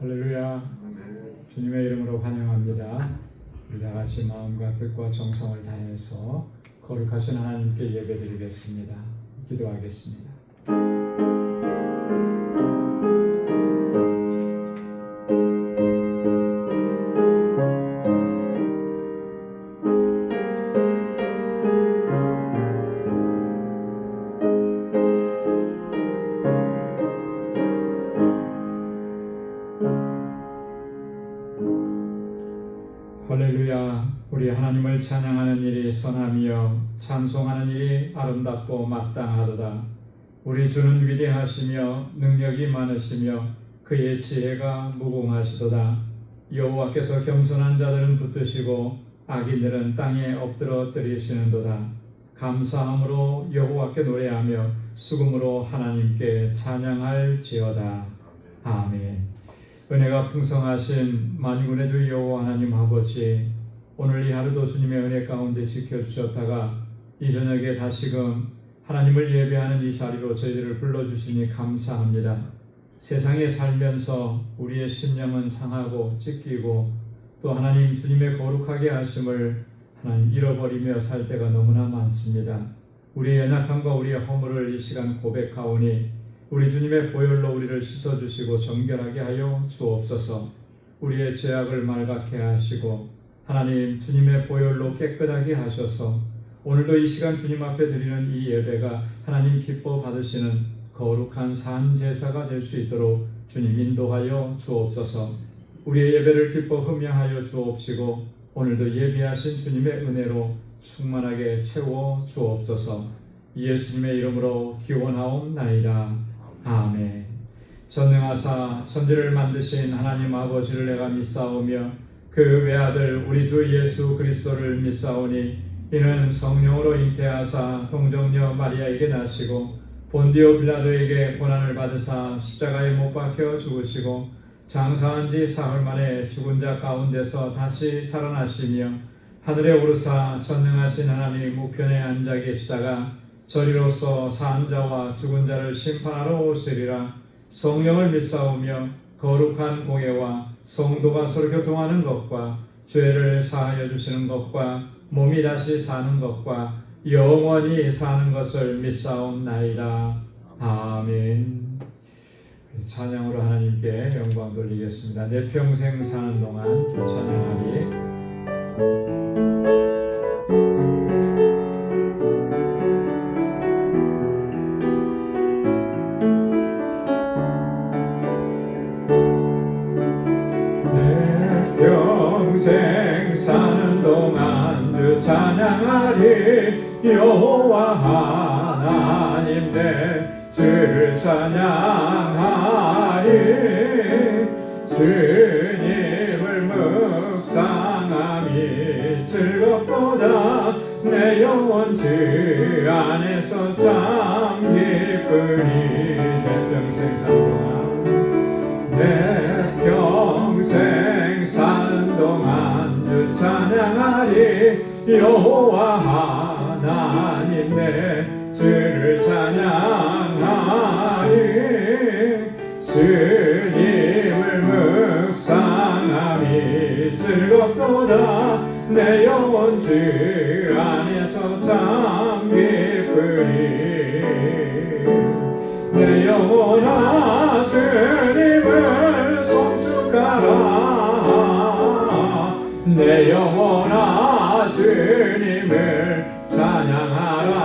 할렐루야. 주님의 이름으로 환영합니다. 우리 다 같이 마음과 뜻과 정성을 다해서 거룩하신 하나님께 예배드리겠습니다. 기도하겠습니다. 할렐루야. 우리 하나님을 찬양하는 일이 선하며 찬송하는 일이 아름답고 마땅하도다. 우리 주는 위대하시며 능력이 많으시며 그의 지혜가 무궁하시도다. 여호와께서 겸손한 자들은 붙드시고 악인들은 땅에 엎드러 뜨리시는도다. 감사함으로 여호와께 노래하며 수금으로 하나님께 찬양할지어다. 아멘. 은혜가 풍성하신 만군의 주 여호와 하나님 아버지, 오늘 이 하루도 주님의 은혜 가운데 지켜주셨다가 이 저녁에 다시금 하나님을 예배하는 이 자리로 저희들을 불러주시니 감사합니다. 세상에 살면서 우리의 심령은 상하고 찢기고 또 하나님 주님의 거룩하게 하심을 하나님 잃어버리며 살 때가 너무나 많습니다. 우리의 연약함과 우리의 허물을 이 시간 고백하오니 우리 주님의 보혈로 우리를 씻어주시고 정결하게 하여 주옵소서. 우리의 죄악을 말갛게 하시고 하나님 주님의 보혈로 깨끗하게 하셔서 오늘도 이 시간 주님 앞에 드리는 이 예배가 하나님 기뻐 받으시는 거룩한 산 제사가 될 수 있도록 주님 인도하여 주옵소서. 우리의 예배를 기뻐 흠양하여 주옵시고 오늘도 예비하신 주님의 은혜로 충만하게 채워 주옵소서. 예수님의 이름으로 기원하옵나이다. 아멘. 전능하사 천지를 만드신 하나님 아버지를 내가 믿사오며 그 외아들 우리 주 예수 그리스도를 믿사오니 이는 성령으로 잉태하사 동정녀 마리아에게 나시고 본디오 빌라도에게 고난을 받으사 십자가에 못 박혀 죽으시고 장사한 지 사흘 만에 죽은 자 가운데서 다시 살아나시며 하늘에 오르사 전능하신 하나님 우편에 앉아 계시다가 저리로서 산 자와 죽은 자를 심판하러 오시리라. 성령을 믿사오며 거룩한 공예와 성도가 서로 교통하는 것과 죄를 사하여 주시는 것과 몸이 다시 사는 것과 영원히 사는 것을 믿사옵나이다. 아멘. 찬양으로 하나님께 영광 돌리겠습니다. 내 평생 사는 동안 주 찬양하리. 평생 사는 동안 주 찬양하리. 여호와 하나님 내 주를 찬양하리. 주님을 묵상함이 즐겁도다. 내 영혼 주 안에서 참 기쁘니. 내 평생 사는 동안 내 평생 사는 동안 주 찬양하리. 여호와 하나님 내 주를 찬양하리. 주님을 묵상함이 즐겁도다. 내 영혼 주 안에서 참 기쁘니. 내 영혼아 주님을 송축하라. 내 영혼아 주님을 찬양하라.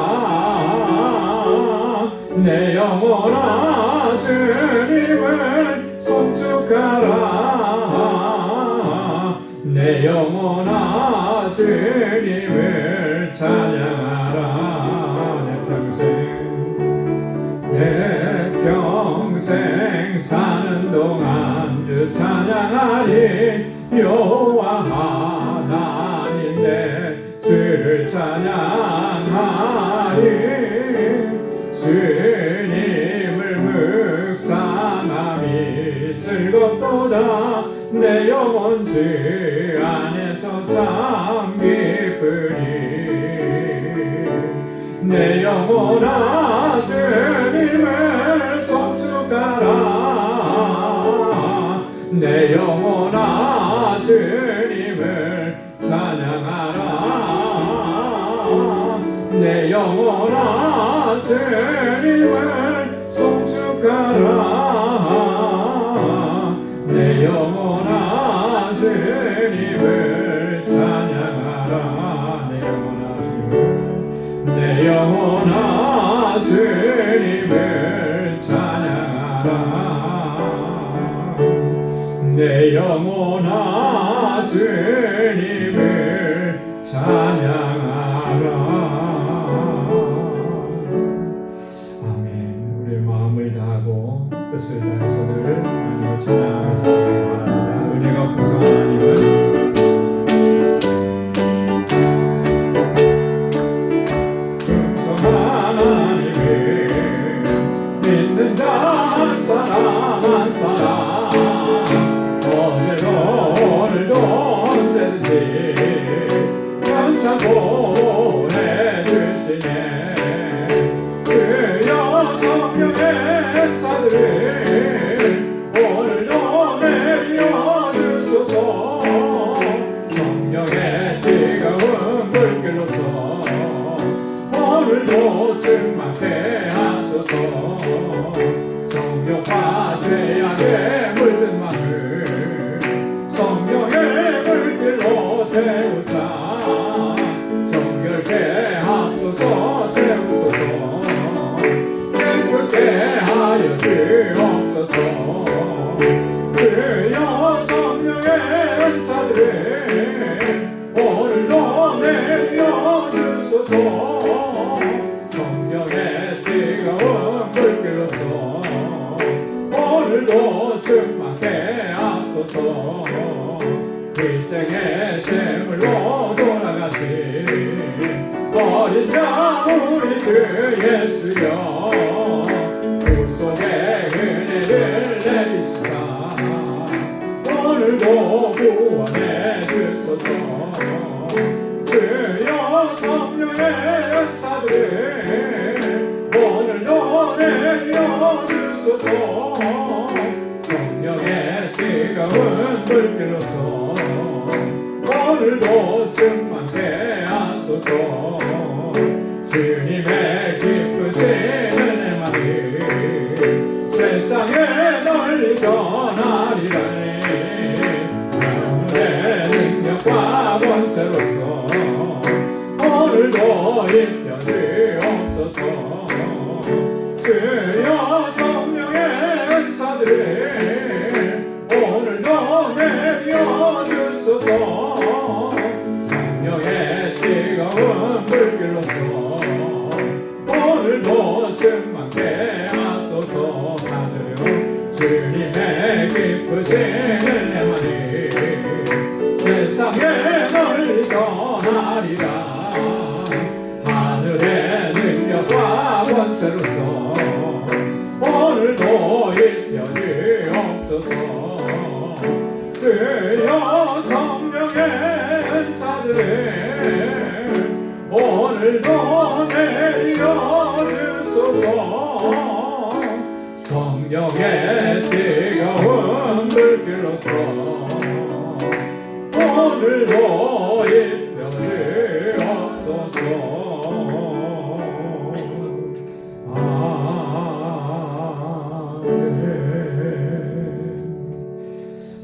내 영혼아 주님을 송축하라. 내 영혼아 주님을 찬양하라. 내 평생 사는 동안 주 찬양하리. 여호와 하나님 내 주를 찬양하리. 주님을 묵상함이 즐겁도다. 내 영혼 주 안에서 참 기쁘니. 내 영혼아 주님을 송축하라. 내 찬양하라. 내 영혼아 주님을 송축하라. 내 영혼아 주님을 찬양하라. 내 영혼아 주님을 찬양하라. 내 영혼아 주님을 찬양하라. 아멘. 우리 마음을 다하고 뜻을 다해서 늘 하나님을 찬양하며 살아가기 바랍니다. 은혜가 풍성한 하나님은 믿는 자 한 사람 한 사람 어제도 오늘도 언제든지 괜찮고 보내주시네. 주여 성령의 행사들을 오늘도 내려주소서. 성령의 뜨거운 물결로서 오늘도 충만케 하소서. 정욕과 죄악에 물든 마음을 성령의 물길로 태우사 정결케 하소서. 태우소서. 깨끗게 하여 주옵소서. 주여 성령의 은사들을 오늘도 내려주소서. 성령의 뜨거운 물길로서 오늘도 충만케 하소서. 일생의 제물로 돌아가신 어린 양 우리 주 예수여 구속의 은혜를 내리시사 오늘도 구원해 주소서. 주여 성령의 은사들을 오늘도 내려주소서. 성령의 뜨거운 물길로서 오늘도 충만케 하소서. 주님의 기쁘신 은혜만을 세상에 널리 전하리라니. 영혼의 능력과 권세로서 오늘도 입혀주옵소서. 주여 성령의 은사들을 오늘도 내려주소서. 성령의 뜨거운 물길로서 오늘도 충만케 하소서. 주님의 기쁘신 은혜만을 세상에 널리 전하리라. 하늘의 능력과 권세로서 오늘도 입혀주옵소서. 주여 성령의 은사들을 오늘도 내려주소서. 성령의 뜨거운 물길로서 오늘도 입혀주옵소서.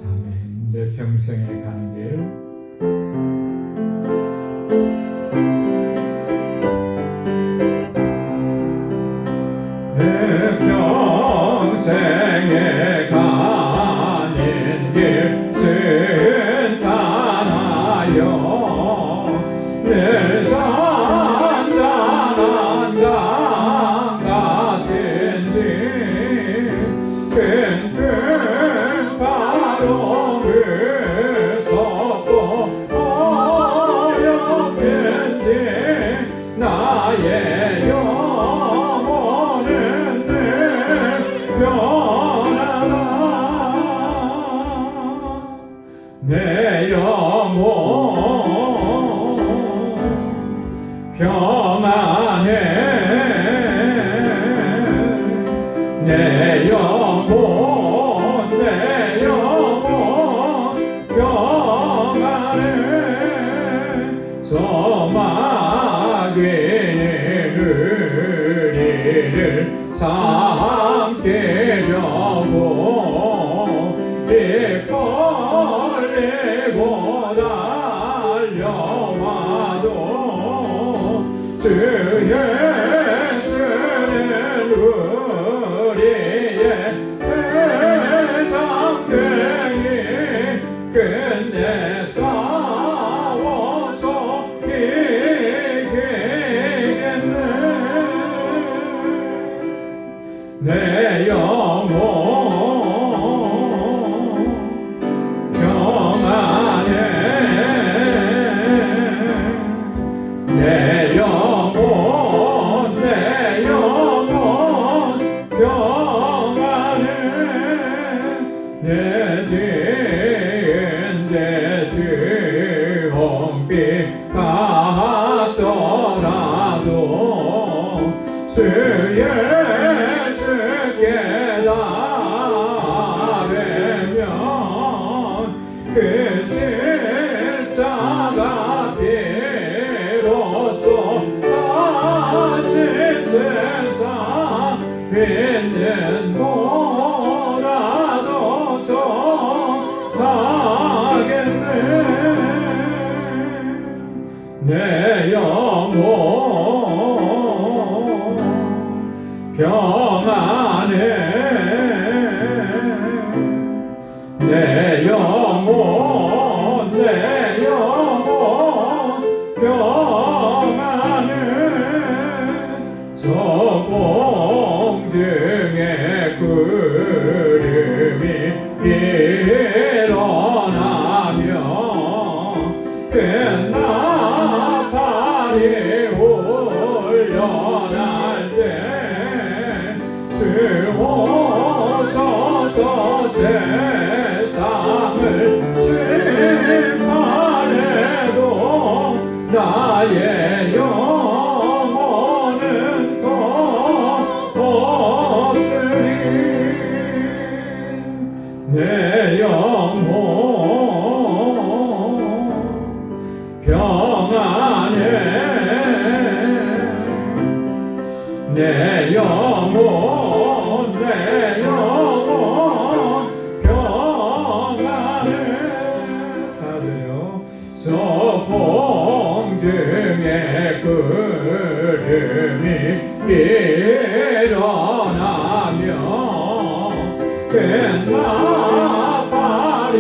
아멘. 내 평생에 가는 길 내 평생에 가는 길 순탄하여 늘 잔잔한 강 같은지 끙끙 바람을 섞고 어렵든지 나의 영혼은 늘 변하라. 내 영혼 평안해. 내 영혼 평안해. 저 마귀는 우리를 삼키려고 이끌리고 달려와도 주 예수는 우리의 대장되니 끝내 싸워서 이기겠네. 내 영혼 평안해. 내 영혼 평안해. 내 지은 죄 주홍빛 같더라도 주 예수께 따르면 그 십자가 비로소 다시 세상 있는 뭐라도 정하겠네. 내 영혼 평안해. 내 영혼 평안해. 저 공중의 구름이 일어나며 그 나팔이 울려날 때 주 오셔서 세상을 심판해도 나의 영혼은 없으리. 내 영혼 평안해. 내 영혼 평안해. 사도요 저 공중의 구름이 일어나며 그 나팔이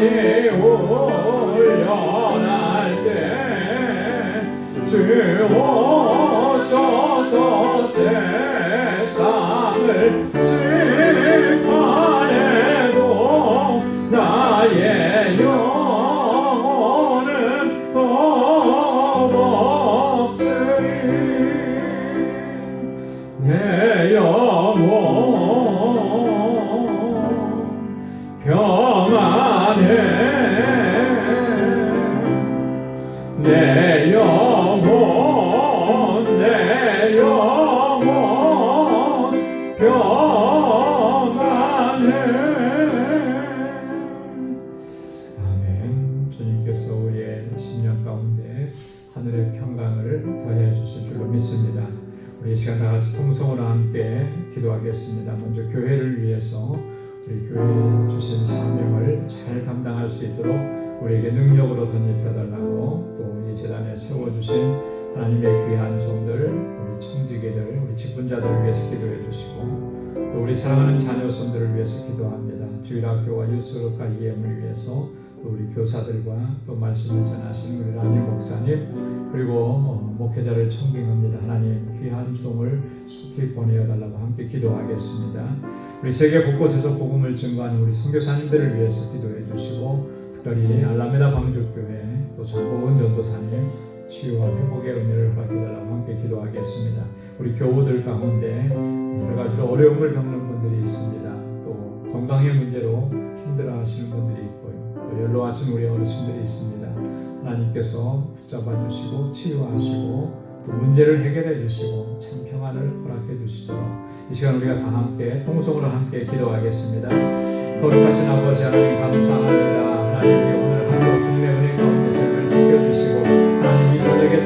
울려날 때 주 오셔서 세상을 심판해도 나의 영혼은 없으리. 내 영혼 평안해. 내 영혼 평안해. 아멘. 주님께서 우리의 심령 가운데 하늘의 평강을 더해 주실 줄로 믿습니다. 우리 이 시간 다 같이 통성으로 함께 기도하겠습니다. 먼저 교회를 위해서 우리 교회에 주신 사명을 잘 감당할 수 있도록 우리에게 능력으로 덧입혀달라고 또 이 재단에 세워주신 하나님의 귀한 종들, 우리 청지기들, 우리 직분자들을 위해서 기도해 주시고 또 우리 사랑하는 자녀 손들을 위해서 기도합니다. 주일학교와 유스룹과 EM을 위해서 또 우리 교사들과 또 말씀을 전하시는 우리 라님 목사님 그리고 목회자를 청빙합니다. 하나님 귀한 종을 속히 보내어달라고 함께 기도하겠습니다. 우리 세계 곳곳에서 복음을 증거하는 우리 선교사님들을 위해서 기도해 주시고 특별히 알라메다 광주교회 또 장고은 전도사님 치유와 회복의 은혜를 허락해달라고 함께 기도하겠습니다. 우리 교우들 가운데 여러 가지로 어려움을 겪는 분들이 있습니다. 또 건강의 문제로 힘들어하시는 분들이 있고요. 또 연로하신 우리 어르신들이 있습니다. 하나님께서 붙잡아 주시고 치유하시고 또 문제를 해결해 주시고 참 평안을 허락해 주시도록 이 시간 우리가 다 함께 통성으로 함께 기도하겠습니다. 거룩하신 아버지 하나님 감사합니다. 하나님이 오늘 하루 주님의 은혜 가운데 저희를 지켜주시고 하나님 이 저녁에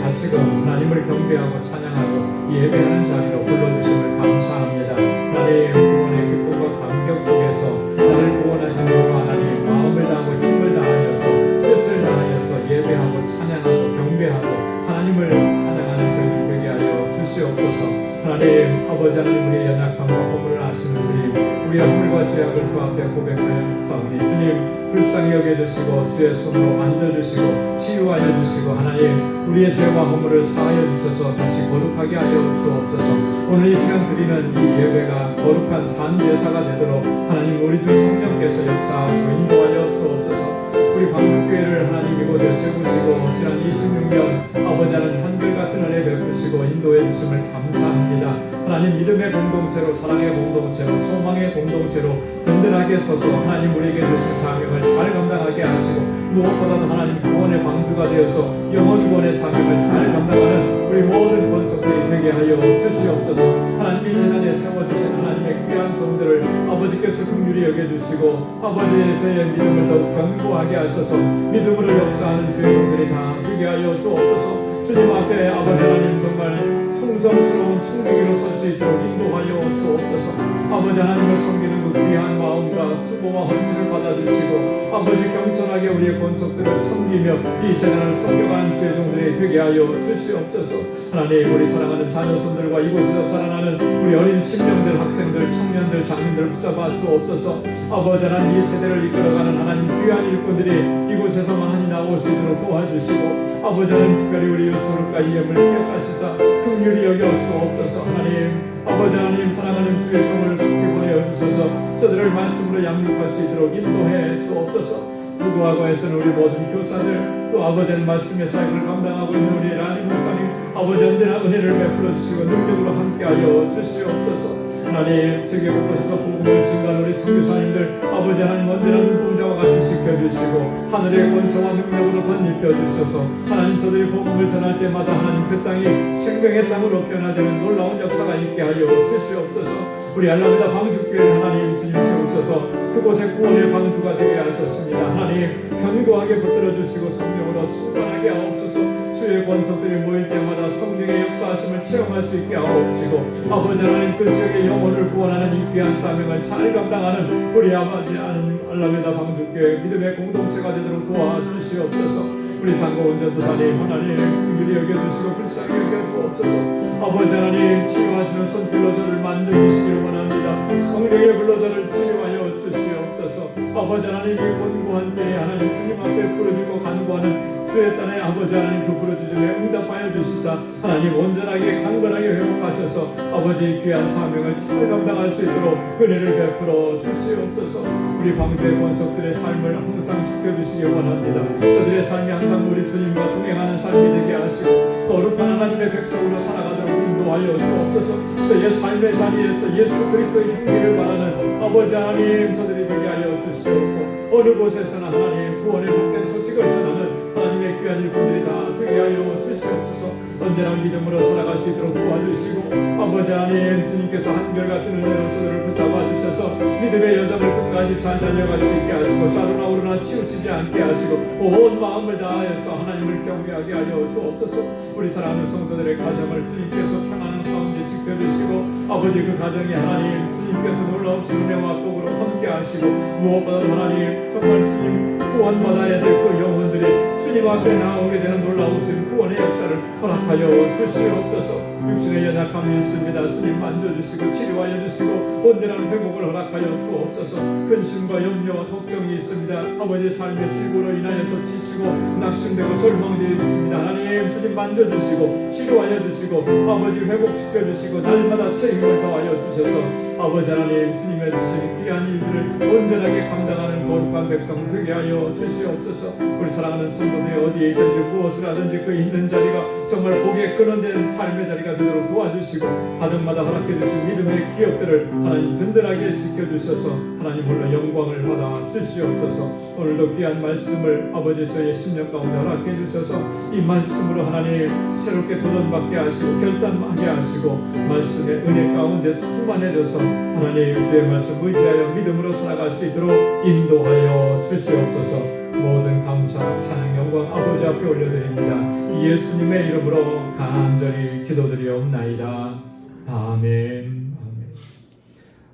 경배하고 찬양하고 예배하는 자리로 불러주심을 감사합니다. 하나님 구원의 기쁨과 감격 속에서 나를 구원하신 그 하나님 마음을 다하고 힘을 다하여서 뜻을 다하여서 예배하고 찬양하고 경배하고 하나님을 찬양하는 저희들 되게 하여 주시옵소서. 하나님 아버지 하나님 우리의 연약함과 허물을 아시는 주님, 우리의 허물과 죄악을 주 앞에 고백하여 싸우니 주님 불쌍히 여겨주시고 주의 손으로 만져주시고 치유하여 주시고 하나님 우리의 죄와 허물을 사하여 주셔서 다시 거룩하게 하여 주옵소서. 오늘 이 시간 드리는 이 예배가 거룩한 산제사가 되도록 하나님 우리 주 성령께서 역사하시고 인도하여 주옵소서. 우리 광주교회를 하나님 이곳에 세우시고 지난 26년 아버지 하나님 한결같은 은혜 베푸시고 인도해 주심을 감사합니다. 하나님 믿음의 공동체로 사랑의 공동체로 소망의 공동체로 든든하게 서서 하나님 우리에게 주신 사명을 잘 감당하게 하시고 무엇보다도 하나님 구원의 방주가 되어서 영원 구원의 사명을 잘 감당하는 우리 모든 권속들이 되게 하여 주시옵소서. 하나님 이 세상에 세워주신 하나님의 귀한 종들을 아버지께서 긍휼히 여겨주시고 아버지의 저희의 믿음을 더욱 견고하게 하셔서 믿음으로 역사하는 주의 종들이 다 되게 하여 주옵소서. 주님 앞에 아버지 하나님 정말 충성스러운 청지기로 설 수 있도록 인도하여 주옵소서. 아버지 하나님을 섬기는 그 귀한 마음과 수고와 헌신을 받아주시고 아버지 겸손하게 우리의 권속들을 섬기며 이 세상을 섬겨가는 주의 종들이 되게 하여 주시옵소서. 하나님 우리 사랑하는 자녀손들과 이곳에서 자라나는 우리 어린 심령들 학생들 청년들 장민들 붙잡아 주옵소서. 아버지 하나님 이 세대를 이끌어가는 하나님 귀한 일꾼들이 이곳에서 많이 나올 수 있도록 도와주시고 아버지 하나님 특별히 우리 유스루과 이엠을 기억하시사 긍휼히 여겨 주옵소서. 하나님 아버지 하나님 사랑하는 주의 종을 속히 보내어 주셔서 저들을 말씀으로 양육할 수 있도록 인도해 주옵소서. 주구학원에서는 우리 모든 교사들 또 아버지 하나님 말씀의 사역을 감당하고 있는 우리 라니 목사님 아버지 언제나 은혜를 베풀어 주시고 능력으로 함께하여 주시옵소서. 하나님 세계 곳곳에서 복음을 증거하는 우리 선교사님들 아버지 하나님 언제나 눈동자와 같이 지켜주시고 하늘의 권세와 능력으로 덧입혀 주셔서 하나님 저들이 복음을 전할 때마다 하나님 그 땅이 생명의 땅으로 변화되는 놀라운 역사가 있게 하여 주시옵소서. 우리 알라메다 방주교회 하나님 주님 세우셔서 그곳에 구원의 방주가 되게 하셨습니다. 하나님 견고하게 붙들어 주시고 성령으로 충만하게 하옵소서. 주의 권속들이 모일 때마다 성령의 역사하심을 체험할 수 있게 하옵시고 아버지 하나님 그 지역의 영혼을 구원하는 이 귀한 사명을 잘 감당하는 우리 아버지 하나님 알라메다 방주교회 믿음의 공동체가 되도록 도와주시옵소서. 우리 상고원 전도사님 하나님 긍휼히 여겨주시고 불쌍히 여겨주옵소서. 아버지 하나님 치유하시는 손길로 저를 만져주시기를 원합니다. 성령의 불로 저를 치유하여 주시옵소서. 아버지 하나님 이 권고한 때에 하나님 주님 앞에 부르짖고 간구하는 주의 딸의 아버지 하나님 그 부르짖음에 응답하여 주시사 하나님 온전하게 강건하게 회복하셔서 아버지의 귀한 사명을 잘 감당할 수 있도록 은혜를 베풀어 주시옵소서. 우리 방주의 권속들의 삶을 항상 지켜주시기 원합니다. 저들의 삶이 항상 우리 주님과 동행하는 삶이 되게 하시고 거룩한 하나님의 백성으로 살아가도록 인도하여 주옵소서. 저희의 삶의 자리에서 예수 그리스도의 향기를 바라는 아버지 하나님 저들이 되게 하여 주시옵고 어느 곳에서나 하나님 구원의 복된 소식을 전하는 하나님의 귀한 일꾼들이 다 되게 하여 주시옵소서. 언제나 믿음으로 살아갈 수 있도록 도와주시고 아버지 하나님 주님께서 한결같은 은혜로 저들을 붙잡아 주셔서 믿음의 여정을 끝까지 잘 달려갈 수 있게 하시고 좌로나 우로나 치우치지 않게 하시고 온 마음을 다하여서 하나님을 경외하게 하여 주옵소서. 우리 사랑하는 성도들의 가정을 주님께서 평안한 가운데 지켜주시고 아버지 그 가정에 하나님 주님께서 놀라우신 은혜와 복으로 함께 하시고 무엇보다도 하나님 정말 주님 구원받아야 될 그 영혼들이 주님 앞에 나오게 되는 놀라우신 구원의 역사를 허락하여 주시옵소서. 육신의 연약함이 있습니다. 주님 만져주시고 치료하여 주시고 온전한 회복을 허락하여 주옵소서. 근심과 염려와 걱정이 있습니다. 아버지의 삶의 질고로 인하여서 지치고 낙심되고 절망되어 있습니다. 하나님 주님 만져주시고 치료하여 주시고 아버지 회복시켜 주시고 날마다 새 힘을 더하여 주셔서 아버지 하나님 주님의 주신 귀한 일들을 온전하게 감당하는 거룩한 백성을 되게 하여 주시옵소서. 우리 사랑하는 성도들이 어디에 있든지 무엇을 하든지 그 있는 자리가 정말 복의 근원된 삶의 자리가 되도록 도와주시고 가정마다 허락해 주신 믿음의 기업들을 하나님 든든하게 지켜주셔서 하나님 홀로 영광을 받아 주시옵소서. 오늘도 귀한 말씀을 아버지 저희의 심령 가운데 허락해 주셔서 이 말씀으로 하나님 새롭게 도전받게 하시고 결단하게 하시고 말씀의 은혜 가운데 충만해져서 하나님 주의 말씀 의지하여 믿음으로 살아갈 수 있도록 인도하여 주시옵소서. 모든 감사, 찬양, 영광 아버지 앞에 올려드립니다. 예수님의 이름으로 간절히 기도드리옵나이다. 아멘. 아멘.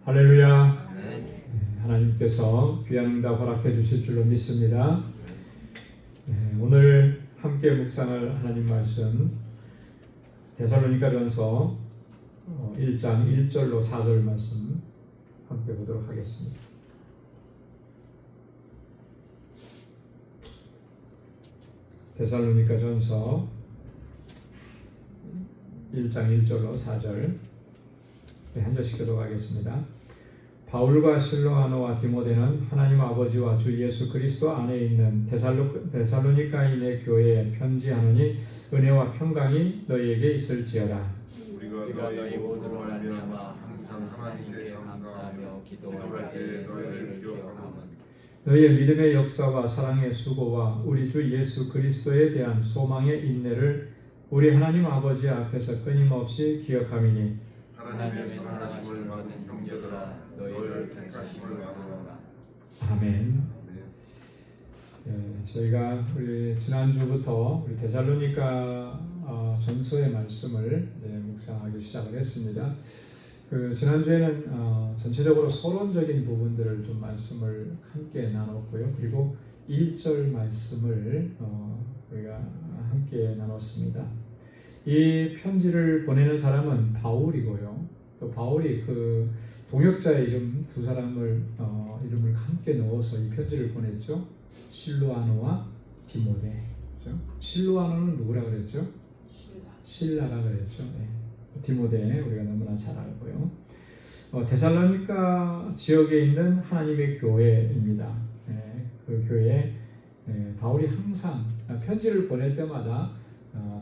할렐루야. 하나님께서 귀한 응답 허락해 주실 줄로 믿습니다. 오늘 함께 묵상할 하나님 말씀 데살로니가전서 1장 1절로 4절 말씀 함께 보도록 하겠습니다. 데살로니가전서 1장 1절로 4절 한 절씩 기도하겠습니다. 바울과 실로아노와 디모데는 하나님 아버지와 주 예수 그리스도 안에 있는 데살로니가인의 교회에 편지하노니 은혜와 평강이 너희에게 있을지어다. 우리가 너희 모두로 말미암아 항상 하나님께 감사하며 기도할 때 너희를 기억하며 너희의 믿음의 역사와 사랑의 수고와 우리 주 예수 그리스도에 대한 소망의 인내를 우리 하나님 아버지 앞에서 끊임없이 기억하미니 하나님의 선하심을 받은 형제들아 너희를 택하심을 아노라. 아멘. 저희가 우리 지난주부터 우리 데살로니가 전서의 말씀을 묵상하기 시작을 했습니다. 지난주에는 전체적으로 서론적인 부분들을 좀 말씀을 함께 나눴고요. 그리고 1절 말씀을 우리가 함께 나눴습니다. 이 편지를 보내는 사람은 바울이고요. 또 바울이 그 동역자의 이름 두 사람을 이름을 함께 넣어서 이 편지를 보냈죠. 실로아노와 디모데. 그렇죠? 실로아노는 누구라 그랬죠? 실라라 그랬죠. 네. 디모데 우리가 너무나 잘 알고요. 데살로니가 지역에 있는 하나님의 교회입니다. 그 교회에 바울이 항상 편지를 보낼 때마다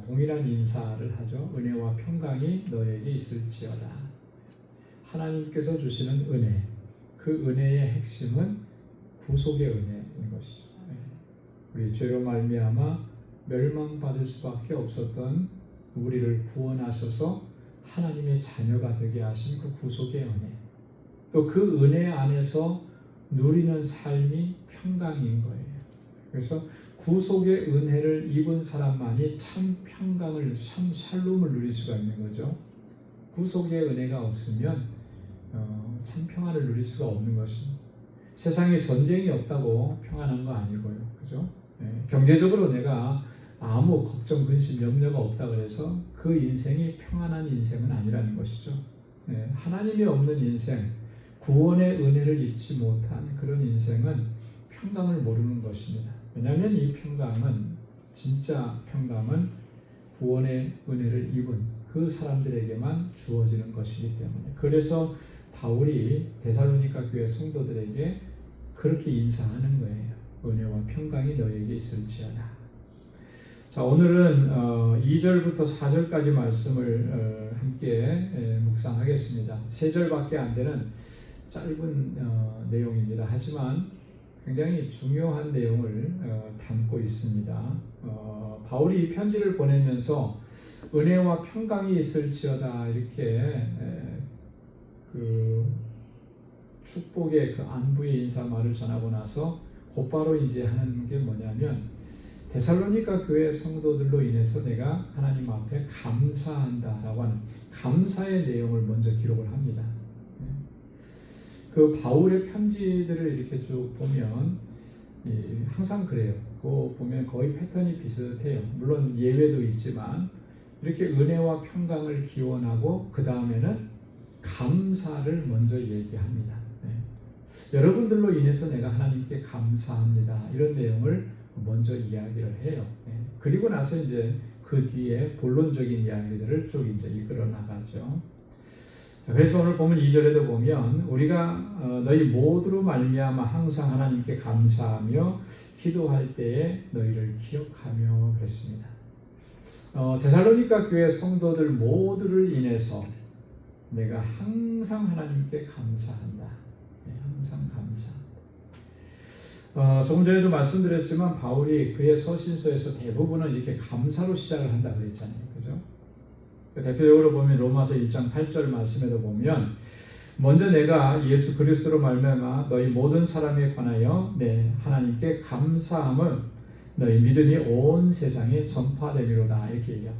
동일한 인사를 하죠. 은혜와 평강이 너에게 있을지어다. 하나님께서 주시는 은혜, 그 은혜의 핵심은 구속의 은혜인 것이죠. 우리 죄로 말미암아 멸망받을 수밖에 없었던 우리를 구원하셔서 하나님의 자녀가 되게 하신 그 구속의 은혜, 또 그 은혜 안에서 누리는 삶이 평강인 거예요. 그래서 구속의 은혜를 입은 사람만이 참 평강을, 참 샬롬을 누릴 수가 있는 거죠. 구속의 은혜가 없으면 참 평안을 누릴 수가 없는 것입니다. 세상에 전쟁이 없다고 평안한 거 아니고요. 그죠? 경제적으로 내가 아무 걱정, 근심, 염려가 없다 그래서 그 인생이 평안한 인생은 아니라는 것이죠. 하나님이 없는 인생, 구원의 은혜를 입지 못한 그런 인생은 평강을 모르는 것입니다. 왜냐하면 이 평강은, 진짜 평강은 구원의 은혜를 입은 그 사람들에게만 주어지는 것이기 때문에, 그래서 바울이 데살로니가 교회 성도들에게 그렇게 인사하는 거예요. 은혜와 평강이 너에게 있을지어다. 자, 오늘은 2절부터 4절까지 말씀을 함께 묵상하겠습니다. 3절밖에 안 되는 짧은 내용입니다. 하지만 굉장히 중요한 내용을 담고 있습니다. 바울이 이 편지를 보내면서 은혜와 평강이 있을지어다 이렇게 그 축복의 그 안부의 인사말을 전하고 나서 곧바로 이제 하는 게 뭐냐면, 데살로니가 교회 성도들로 인해서 내가 하나님 앞에 감사한다라고 하는 감사의 내용을 먼저 기록을 합니다. 그 바울의 편지들을 이렇게 쭉 보면 항상 그래요. 그거 보면 거의 패턴이 비슷해요. 물론 예외도 있지만 이렇게 은혜와 평강을 기원하고 그 다음에는 감사를 먼저 얘기합니다. 여러분들로 인해서 내가 하나님께 감사합니다. 이런 내용을 먼저 이야기를 해요. 그리고 나서 이제 그 뒤에 본론적인 이야기들을 쭉 이제 이끌어 나가죠. 자, 그래서 오늘 보면 2절에도 보면 우리가 너희 모두로 말미암아 항상 하나님께 감사하며 기도할 때에 너희를 기억하며 그랬습니다. 데살로니가 교회 성도들 모두를 인해서 내가 항상 하나님께 감사한다. 항상 감사한다. 조금 전에도 말씀드렸지만 바울이 그의 서신서에서 대부분은 이렇게 감사로 시작을 한다고 했잖아요. 그죠? 대표적으로 보면 로마서 1장 8절 말씀에도 보면 먼저 내가 예수 그리스도로 말미암아 너희 모든 사람에 관하여 하나님께 감사함을 너희 믿음이 온 세상에 전파되미로다 이렇게 얘기해요.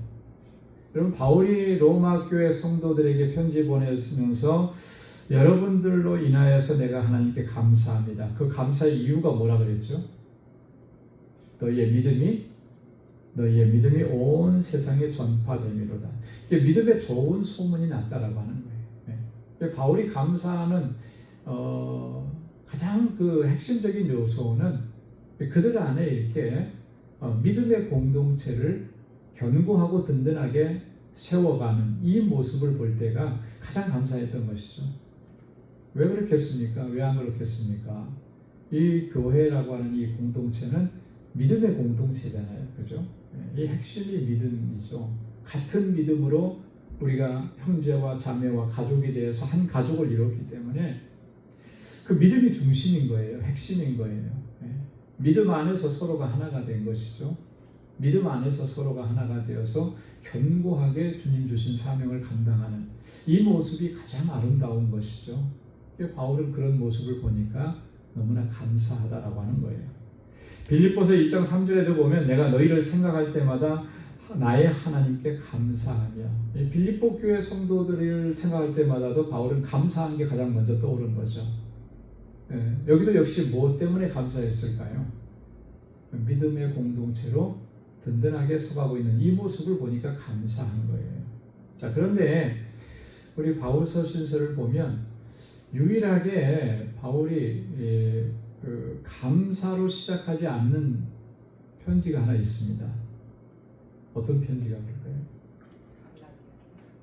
여러분 바울이 로마 교회 성도들에게 편지 보내면서 여러분들로 인하여서 내가 하나님께 감사합니다. 그 감사의 이유가 뭐라 그랬죠? 너희의 믿음이 온 세상에 전파되미로다. 이게 믿음의 좋은 소문이 났다라고 하는 거예요. 바울이 감사하는 가장 그 핵심적인 요소는 그들 안에 이렇게 믿음의 공동체를 견고하고 든든하게 세워가는 이 모습을 볼 때가 가장 감사했던 것이죠. 왜 그렇겠습니까? 왜 안 그렇겠습니까? 이 교회라고 하는 이 공동체는 믿음의 공동체잖아요. 그죠? 이 핵심이 믿음이죠. 같은 믿음으로 우리가 형제와 자매와 가족이 되어서 한 가족을 이뤘기 때문에 그 믿음이 중심인 거예요. 핵심인 거예요. 믿음 안에서 서로가 하나가 된 것이죠. 믿음 안에서 서로가 하나가 되어서 견고하게 주님 주신 사명을 감당하는 이 모습이 가장 아름다운 것이죠. 바울은 그런 모습을 보니까 너무나 감사하다라고 하는 거예요. 빌립보서 1장 3절에도 보면 내가 너희를 생각할 때마다 나의 하나님께 감사하며, 빌립보 교회 성도들을 생각할 때마다도 바울은 감사한 게 가장 먼저 떠오른 거죠. 여기도 역시 무엇 때문에 감사했을까요? 믿음의 공동체로 든든하게 서가고 있는 이 모습을 보니까 감사한 거예요. 자, 그런데 우리 바울 서신서를 보면 유일하게 바울이 그 감사로 시작하지 않는 편지가 하나 있습니다. 어떤 편지가 그럴까요?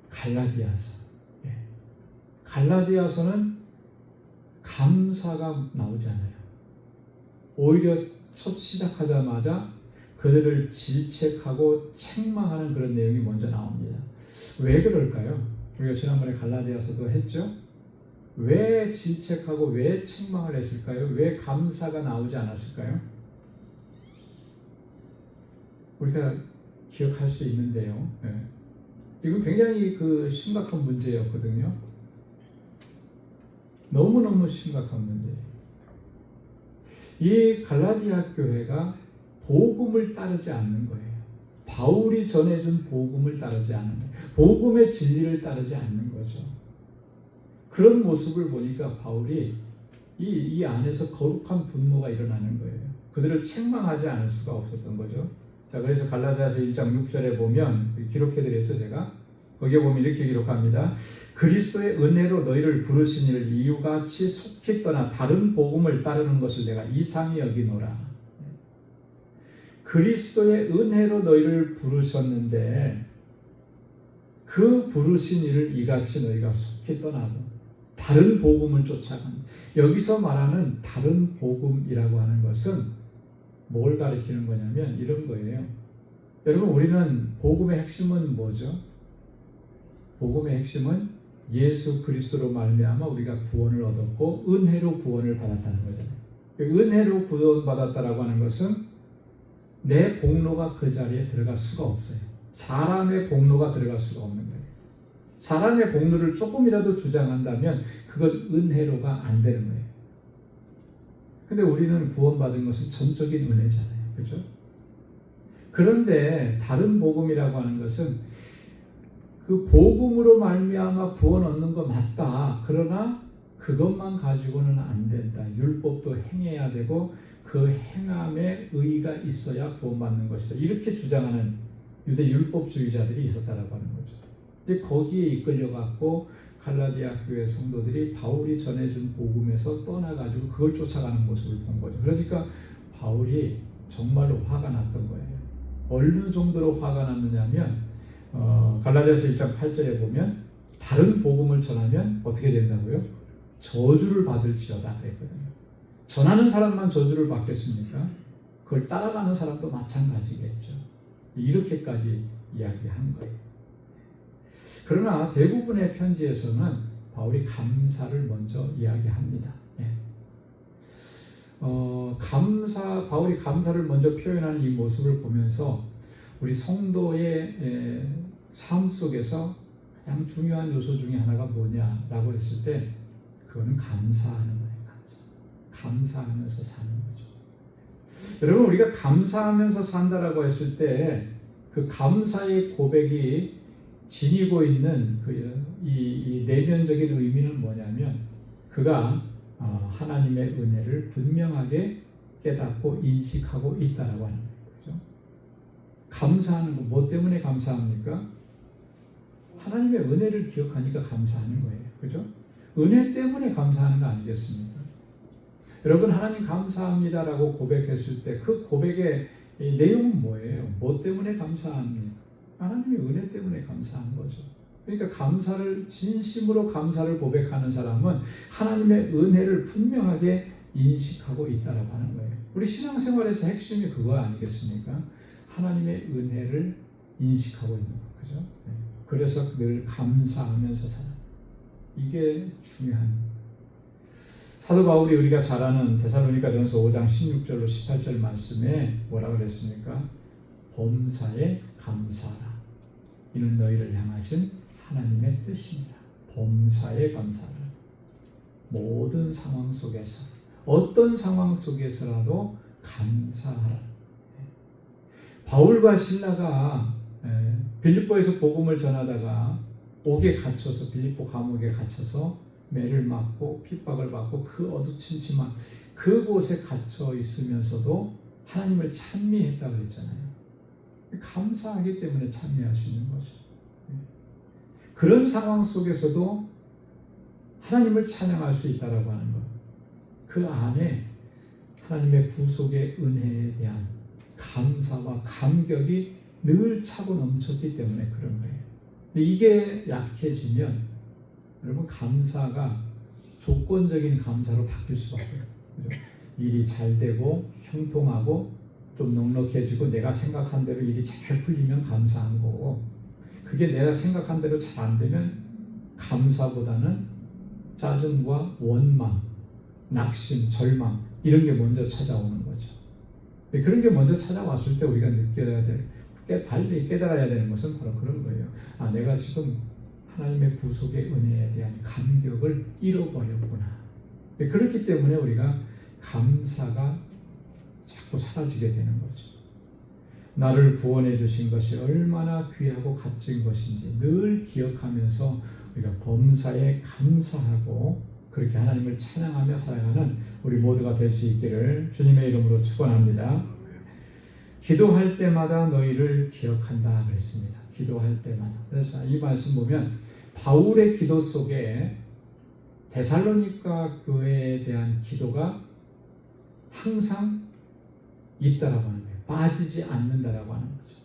갈라디아서. 갈라디아서는 감사가 나오지 않아요. 오히려 첫 시작하자마자 그들을 질책하고 책망하는 그런 내용이 먼저 나옵니다. 왜 그럴까요? 우리가 지난번에 갈라디아서도 했죠? 왜 질책하고 왜 책망을 했을까요? 왜 감사가 나오지 않았을까요? 우리가 기억할 수 있는데요. 이건 굉장히 그 심각한 문제였거든요. 너무너무 심각한 문제예요. 이 갈라디아 교회가 복음을 따르지 않는 거예요. 바울이 전해준 복음을 따르지 않는 거예요. 복음의 진리를 따르지 않는 거죠. 그런 모습을 보니까 바울이 이 안에서 거룩한 분노가 일어나는 거예요. 그들을 책망하지 않을 수가 없었던 거죠. 자, 그래서 갈라디아서 1장 6절에 보면 기록해드렸죠, 제가. 거기에 보면 이렇게 기록합니다. 그리스도의 은혜로 너희를 부르신 이를 이유같이 속히 떠나 다른 복음을 따르는 것을 내가 이상히 여기노라. 그리스도의 은혜로 너희를 부르셨는데 그 부르신 이를 이같이 너희가 속히 떠나고 다른 복음을 쫓아간다. 여기서 말하는 다른 복음이라고 하는 것은 뭘 가리키는 거냐면 이런 거예요. 여러분, 우리는 복음의 핵심은 뭐죠? 복음의 핵심은 예수 그리스도로 말미암아 우리가 구원을 얻었고 은혜로 구원을 받았다는 거잖아요. 은혜로 구원받았다라고 하는 것은 내 공로가 그 자리에 들어갈 수가 없어요. 사람의 공로가 들어갈 수가 없는 거예요. 사람의 공로를 조금이라도 주장한다면 그건 은혜로가 안 되는 거예요. 근데 우리는 구원받은 것은 전적인 은혜잖아요. 그렇죠? 그런데 다른 복음이라고 하는 것은 그 복음으로 말미암아 구원 얻는 거 맞다. 그러나 그것만 가지고는 안 된다. 율법도 행해야 되고 그 행함에 의의가 있어야 구원받는 것이다. 이렇게 주장하는 유대 율법주의자들이 있었다라고 하는 거죠. 근데 거기에 이끌려갖고 갈라디아 교회 성도들이 바울이 전해준 복음에서 떠나가지고 그걸 쫓아가는 모습을 본 거죠. 그러니까 바울이 정말로 화가 났던 거예요. 어느 정도로 화가 났느냐면 갈라디아서 1장 8절에 보면 다른 복음을 전하면 어떻게 된다고요? 저주를 받을지어다 그랬거든요. 전하는 사람만 저주를 받겠습니까? 그걸 따라가는 사람도 마찬가지겠죠. 이렇게까지 이야기한 거예요. 그러나 대부분의 편지에서는 바울이 감사를 먼저 이야기합니다. 바울이 감사를 먼저 표현하는 이 모습을 보면서 우리 성도의 삶 속에서 가장 중요한 요소 중에 하나가 뭐냐라고 했을 때 그거는 감사하는 거예요. 감사하면서 사는 거죠. 여러분, 우리가 감사하면서 산다라고 했을 때 그 감사의 고백이 지니고 있는 이 내면적인 의미는 뭐냐면 그가 하나님의 은혜를 분명하게 깨닫고 인식하고 있다라고 하는 거예요. 그렇죠? 감사하는 거, 뭐 때문에 감사합니까? 하나님의 은혜를 기억하니까 감사하는 거예요. 그죠? 은혜 때문에 감사하는 거 아니겠습니까? 여러분, 하나님 감사합니다라고 고백했을 때 그 고백의 내용은 뭐예요? 뭐 때문에 감사합니까? 하나님의 은혜 때문에 감사한 거죠. 그러니까 감사를, 진심으로 감사를 고백하는 사람은 하나님의 은혜를 분명하게 인식하고 있다라고 하는 거예요. 우리 신앙생활에서 핵심이 그거 아니겠습니까? 하나님의 은혜를 인식하고 있는 거, 그죠? 그래서 늘 감사하면서 살아. 이게 중요한. 사도 바울이 우리가 잘 아는 데살로니가전서 5장 16절로 18절 말씀에 뭐라고 그랬습니까? 범사에 감사하라. 이는 너희를 향하신 하나님의 뜻입니다. 범사에 감사하라. 모든 상황 속에서, 어떤 상황 속에서라도 감사하라. 바울과 실라가 빌립보에서 복음을 전하다가 옥에 갇혀서, 빌립보 감옥에 갇혀서 매를 맞고 핍박을 받고 그 어두침침한 그곳에 갇혀 있으면서도 하나님을 찬미했다고 했잖아요. 감사하기 때문에 찬미할 수 있는 거죠. 그런 상황 속에서도 하나님을 찬양할 수 있다라고 하는 것. 그 안에 하나님의 구속의 은혜에 대한 감사와 감격이 늘 차고 넘쳤기 때문에 그런 거예요. 근데 이게 약해지면 여러분, 감사가 조건적인 감사로 바뀔 수밖에 없어요. 일이 잘 되고 형통하고 좀 넉넉해지고 내가 생각한 대로 일이 잘 풀리면 감사한 거고, 그게 내가 생각한 대로 잘 안 되면 감사보다는 짜증과 원망, 낙심, 절망 이런 게 먼저 찾아오는 거죠. 그런 게 먼저 찾아왔을 때 우리가 느껴야 될, 빨리 깨달아야 되는 것은 바로 그런 거예요. 내가 지금 하나님의 구속의 은혜에 대한 감격을 잃어버렸구나. 그렇기 때문에 우리가 감사가 자꾸 사라지게 되는 거죠. 나를 구원해 주신 것이 얼마나 귀하고 값진 것인지 늘 기억하면서 우리가 범사에 감사하고 그렇게 하나님을 찬양하며 살아가는 우리 모두가 될 수 있기를 주님의 이름으로 축원합니다. 기도할 때마다 너희를 기억한다 그랬습니다. 기도할 때마다. 그래서 이 말씀 보면 바울의 기도 속에 데살로니가 교회에 대한 기도가 항상 있다라고 하는 거예요. 빠지지 않는다라고 하는 거죠.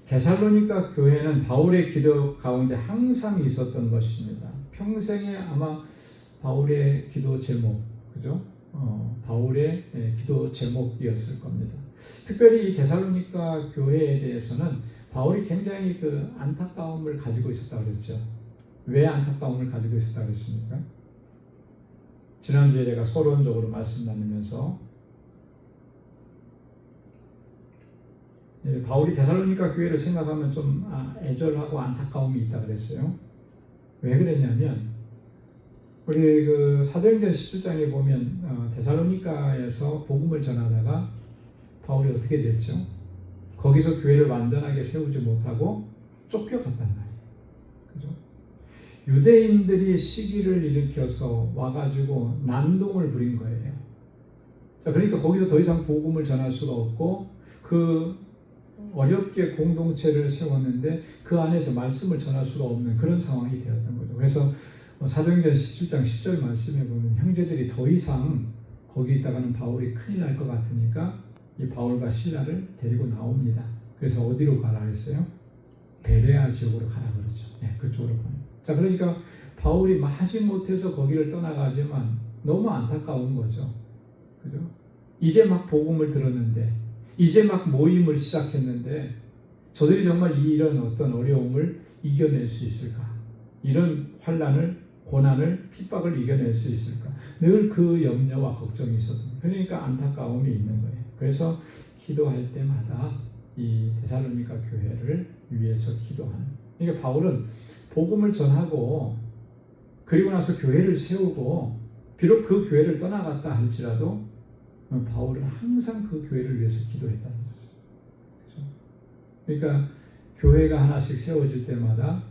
데살로니가 교회는 바울의 기도 가운데 항상 있었던 것입니다. 평생에 아마 바울의 기도 제목, 그죠? 바울의 기도 제목이었을 겁니다. 특별히 이 데살로니가 교회에 대해서는 바울이 굉장히 그 안타까움을 가지고 있었다고 그랬죠. 왜 안타까움을 가지고 있었다고 그랬습니까? 지난주에 제가 서론적으로 말씀 나누면서 바울이 데살로니가 교회를 생각하면 좀 애절하고 안타까움이 있다 그랬어요. 왜 그랬냐면 우리 그 사도행전 17장에 보면 데살로니가에서 복음을 전하다가 바울이 어떻게 됐죠? 거기서 교회를 완전하게 세우지 못하고 쫓겨갔단 말이에요. 그죠? 유대인들이 시기를 일으켜서 와가지고 난동을 부린 거예요. 자, 그러니까 거기서 더 이상 복음을 전할 수가 없고 그 어렵게 공동체를 세웠는데 그 안에서 말씀을 전할 수가 없는 그런 상황이 되었던 거죠. 그래서 사도행전 17장 10절 말씀에 보면 형제들이 더 이상 거기 있다가는 바울이 큰일 날 것 같으니까 이 바울과 실라를 데리고 나옵니다. 그래서 어디로 가라 했어요? 베레아 지역으로 가라 그러죠. 네, 그쪽으로 가요. 자, 그러니까 바울이 마지못해서 거기를 떠나가지만 너무 안타까운 거죠. 그죠? 이제 막 복음을 들었는데, 이제 막 모임을 시작했는데, 저들이 정말 이런 어떤 어려움을 이겨낼 수 있을까? 이런 환난을, 고난을, 핍박을 이겨낼 수 있을까? 늘 그 염려와 걱정이 있었던, 그러니까 안타까움이 있는 거예요. 그래서 기도할 때마다 이 데살로니가 교회를 위해서 기도하는. 그러니까 바울은 복음을 전하고 그리고 나서 교회를 세우고 비록 그 교회를 떠나갔다 할지라도 바울은 항상 그 교회를 위해서 기도했다는 거죠. 그렇죠? 그러니까 교회가 하나씩 세워질 때마다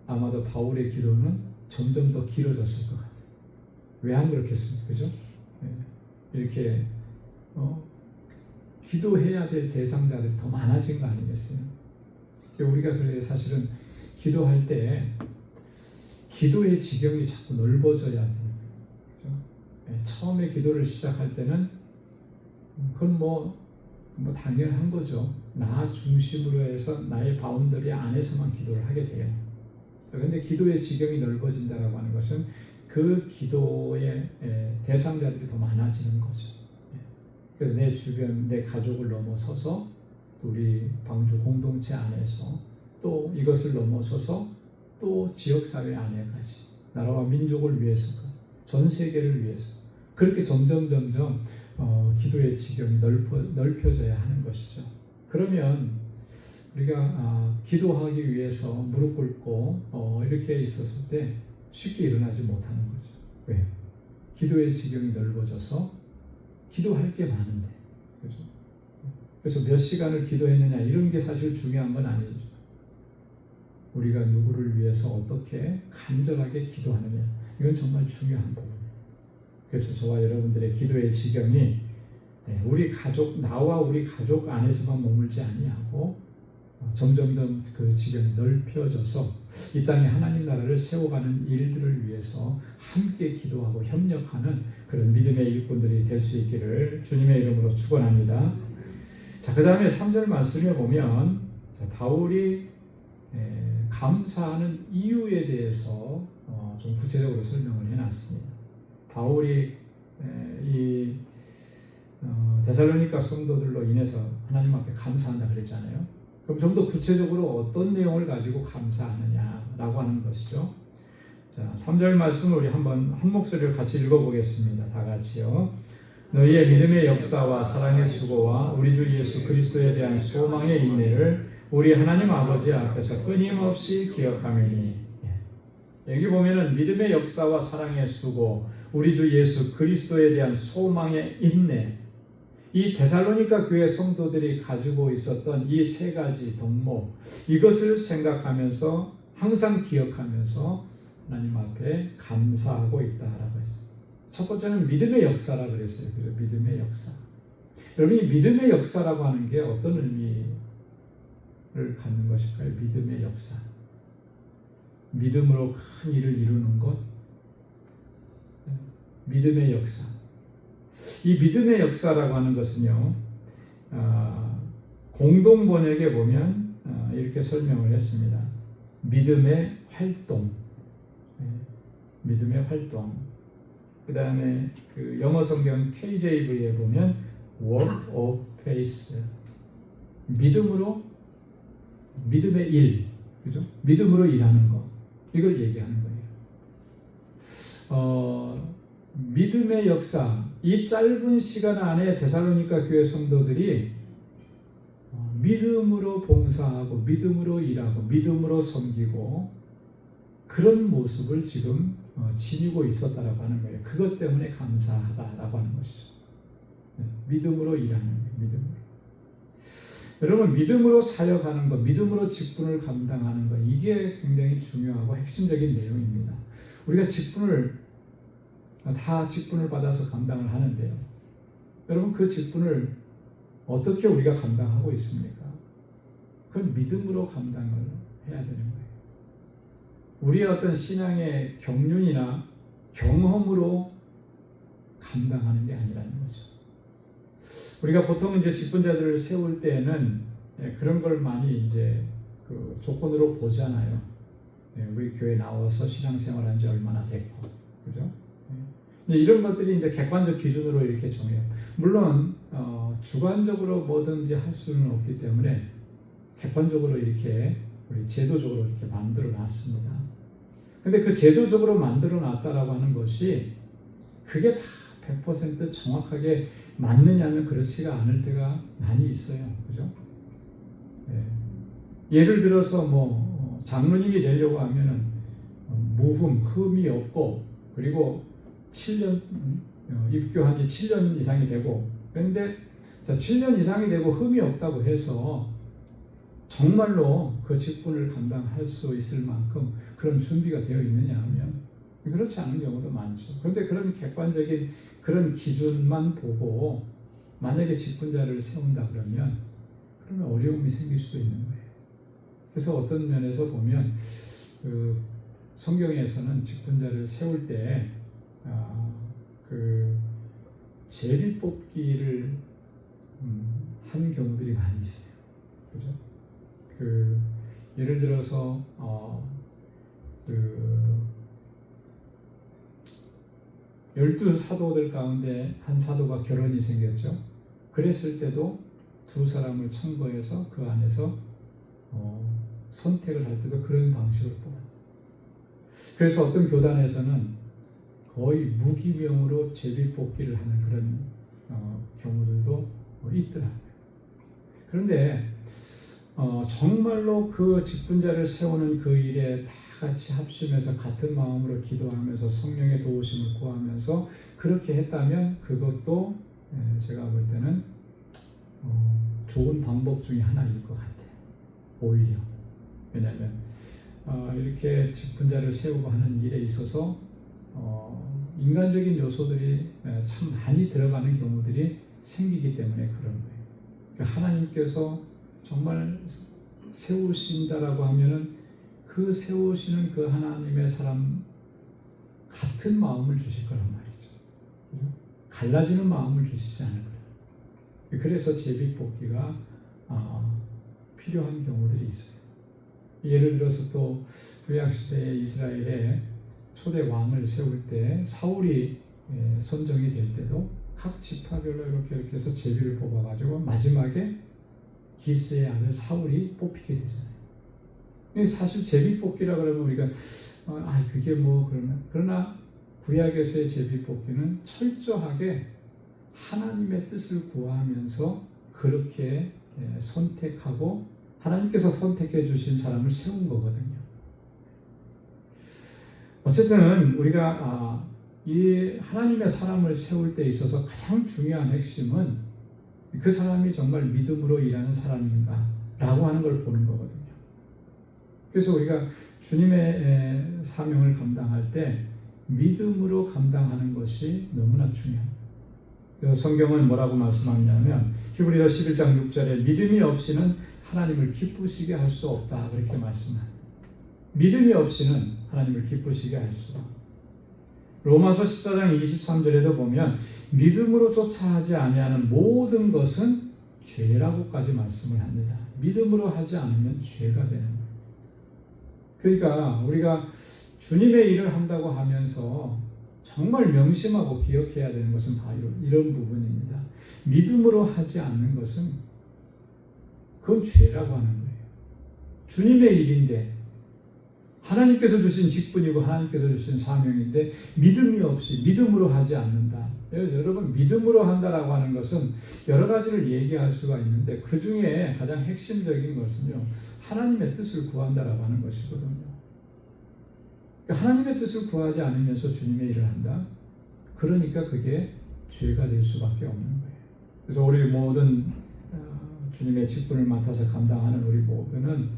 아마도 바울의 기도는 점점 더 길어졌을 것 같아요. 왜 안 그렇겠습니까? 그죠? 이렇게 기도해야 될 대상자들이 더 많아진 거 아니겠어요? 우리가 그래 사실은 기도할 때 기도의 지경이 자꾸 넓어져야 돼요. 그죠? 처음에 기도를 시작할 때는 그건 뭐 당연한 거죠. 나 중심으로 해서 나의 바운더리 안에서만 기도를 하게 돼요. 그런데 기도의 지경이 넓어진다라고 하는 것은 그 기도의 대상자들이 더 많아지는 거죠. 그래서 내 주변, 내 가족을 넘어서서 우리 방주 공동체 안에서 또 이것을 넘어서서 또 지역사회 안에까지 나라와 민족을 위해서가 전 세계를 위해서 그렇게 점점 기도의 지경이 넓혀져야 하는 것이죠. 그러면 우리가 기도하기 위해서 무릎 꿇고 이렇게 있었을 때 쉽게 일어나지 못하는 거죠. 왜요? 기도의 지경이 넓어져서 기도할 게 많은데, 그죠? 그래서 몇 시간을 기도했느냐 이런 게 사실 중요한 건 아니죠. 우리가 누구를 위해서 어떻게 간절하게 기도하느냐 이건 정말 중요한 부분이에요. 그래서 저와 여러분들의 기도의 지경이 우리 가족, 나와 우리 가족 안에서만 머물지 아니하고 점점점 그 지경이 넓혀져서 이 땅에 하나님 나라를 세워가는 일들을 위해서 함께 기도하고 협력하는 그런 믿음의 일꾼들이 될 수 있기를 주님의 이름으로 축원합니다. 자, 그 다음에 3절 말씀에 보면 바울이 감사하는 이유에 대해서 좀 구체적으로 설명을 해놨습니다. 바울이 이 데살로니가 성도들로 인해서 하나님 앞에 감사한다 그랬잖아요. 그럼 좀 더 구체적으로 어떤 내용을 가지고 감사하느냐라고 하는 것이죠. 자, 3절 말씀을 우리 한번 한 목소리로 같이 읽어보겠습니다. 다 같이요. 너희의 믿음의 역사와 사랑의 수고와 우리 주 예수 그리스도에 대한 소망의 인내를 우리 하나님 아버지 앞에서 끊임없이 기억하매니. 여기 보면은 믿음의 역사와 사랑의 수고, 우리 주 예수 그리스도에 대한 소망의 인내, 이 데살로니가 교회 성도들이 가지고 있었던 이 세 가지 덕목, 이것을 생각하면서 항상 기억하면서 하나님 앞에 감사하고 있다라고 했어요. 첫 번째는 믿음의 역사라고 그랬어요. 그래서 믿음의 역사. 여러분, 이 믿음의 역사라고 하는 게 어떤 의미를 갖는 것일까요? 믿음의 역사. 믿음으로 큰 일을 이루는 것. 믿음의 역사. 이 믿음의 역사라고 하는 것은요, 공동 번역에 보면 이렇게 설명을 했습니다. 믿음의 활동, 믿음의 활동. 그 다음에 그 영어 성경 KJV에 보면 work of faith, 믿음으로 믿음의 일, 그죠? 믿음으로 일하는 것, 이걸 얘기하는 거예요. 믿음의 역사. 이 짧은 시간 안에 데살로니가 교회 성도들이 믿음으로 봉사하고 믿음으로 일하고 믿음으로 섬기고 그런 모습을 지금 지니고 있었다라고 하는 거예요. 그것 때문에 감사하다라고 하는 것이죠. 믿음으로 일하는 거예요. 믿음으로. 여러분, 믿음으로 사역하는 것, 믿음으로 직분을 감당하는 것, 이게 굉장히 중요하고 핵심적인 내용입니다. 우리가 직분을 받아서 감당을 하는데요. 여러분, 그 직분을 어떻게 우리가 감당하고 있습니까? 그건 믿음으로 감당을 해야 되는 거예요. 우리의 어떤 신앙의 경륜이나 경험으로 감당하는 게 아니라는 거죠. 우리가 보통 이제 직분자들을 세울 때에는 그런 걸 많이 이제 그 조건으로 보잖아요. 우리 교회 나와서 신앙생활한 지 얼마나 됐고, 그죠? 이런 것들이 이제 객관적 기준으로 이렇게 정해요. 물론 주관적으로 뭐든지 할 수는 없기 때문에 객관적으로 이렇게 우리 제도적으로 이렇게 만들어 놨습니다. 근데 그 제도적으로 만들어 놨다라고 하는 것이 그게 다 100% 정확하게 맞느냐면 그렇지가 않을 때가 많이 있어요. 그죠? 예를 들어서 장로님이 되려고 하면은 흠이 없고, 그리고 7년 입교한 지 7년 이상이 되고, 그런데 7년 이상이 되고 흠이 없다고 해서 정말로 그 직분을 감당할 수 있을 만큼 그런 준비가 되어 있느냐 하면 그렇지 않은 경우도 많죠. 그런데 그런 객관적인 그런 기준만 보고 만약에 직분자를 세운다 그러면 어려움이 생길 수도 있는 거예요. 그래서 어떤 면에서 보면 그 성경에서는 직분자를 세울 때 그 제비 뽑기를 한 경우들이 많이 있어요. 그죠? 그 예를 들어서 그 12사도들 가운데 한 사도가 결혼이 생겼죠. 그랬을 때도 두 사람을 청구해서 그 안에서 선택을 할 때도 그런 방식을 뽑아요. 그래서 어떤 교단에서는 거의 무기명으로 제비뽑기를 하는 그런 경우들도 있더라고요. 그런데 정말로 그 직분자를 세우는 그 일에 다 같이 합심해서 같은 마음으로 기도하면서 성령의 도우심을 구하면서 그렇게 했다면 그것도 제가 볼 때는 좋은 방법 중에 하나일 것 같아요. 오히려. 왜냐하면 이렇게 직분자를 세우고 하는 일에 있어서 인간적인 요소들이 참 많이 들어가는 경우들이 생기기 때문에 그런 거예요. 그러니까 하나님께서 정말 세우신다라고 하면은 그 세우시는 그 하나님의 사람 같은 마음을 주실 거란 말이죠. 갈라지는 마음을 주시지 않을 거예요. 그래서 제비뽑기가 필요한 경우들이 있어요. 예를 들어서 또 구약시대의 이스라엘에 초대 왕을 세울 때 사울이 선정이 될 때도 각 지파별로 이렇게 해서 제비를 뽑아가지고 마지막에 기스의 아들 사울이 뽑히게 되잖아요. 사실 제비 뽑기라 그러면 우리가 그게 뭐 그러나 구약에서의 제비 뽑기는 철저하게 하나님의 뜻을 구하면서 그렇게 선택하고 하나님께서 선택해 주신 사람을 세운 거거든요. 어쨌든 우리가 이 하나님의 사람을 세울 때 있어서 가장 중요한 핵심은 그 사람이 정말 믿음으로 일하는 사람인가 라고 하는 걸 보는 거거든요. 그래서 우리가 주님의 사명을 감당할 때 믿음으로 감당하는 것이 너무나 중요합니다. 그래서 성경은 뭐라고 말씀하냐면 히브리서 11장 6절에 믿음이 없이는 하나님을 기쁘시게 할 수 없다 그렇게 말씀합니다. 믿음이 없이는 하나님을 기쁘시게 할 수가 없다. 로마서 14장 23절에도 보면 믿음으로 쫓아 하지 아니하는 모든 것은 죄라고까지 말씀을 합니다. 믿음으로 하지 않으면 죄가 되는 거예요. 그러니까 우리가 주님의 일을 한다고 하면서 정말 명심하고 기억해야 되는 것은 바로 이런 부분입니다. 믿음으로 하지 않는 것은 그건 죄라고 하는 거예요. 주님의 일인데 하나님께서 주신 직분이고 하나님께서 주신 사명인데 믿음이 없이 믿음으로 하지 않는다. 여러분 믿음으로 한다라고 하는 것은 여러 가지를 얘기할 수가 있는데 그 중에 가장 핵심적인 것은요. 하나님의 뜻을 구한다라고 하는 것이거든요. 그러니까 하나님의 뜻을 구하지 않으면서 주님의 일을 한다. 그러니까 그게 죄가 될 수밖에 없는 거예요. 그래서 우리 모든 주님의 직분을 맡아서 감당하는 우리 모두는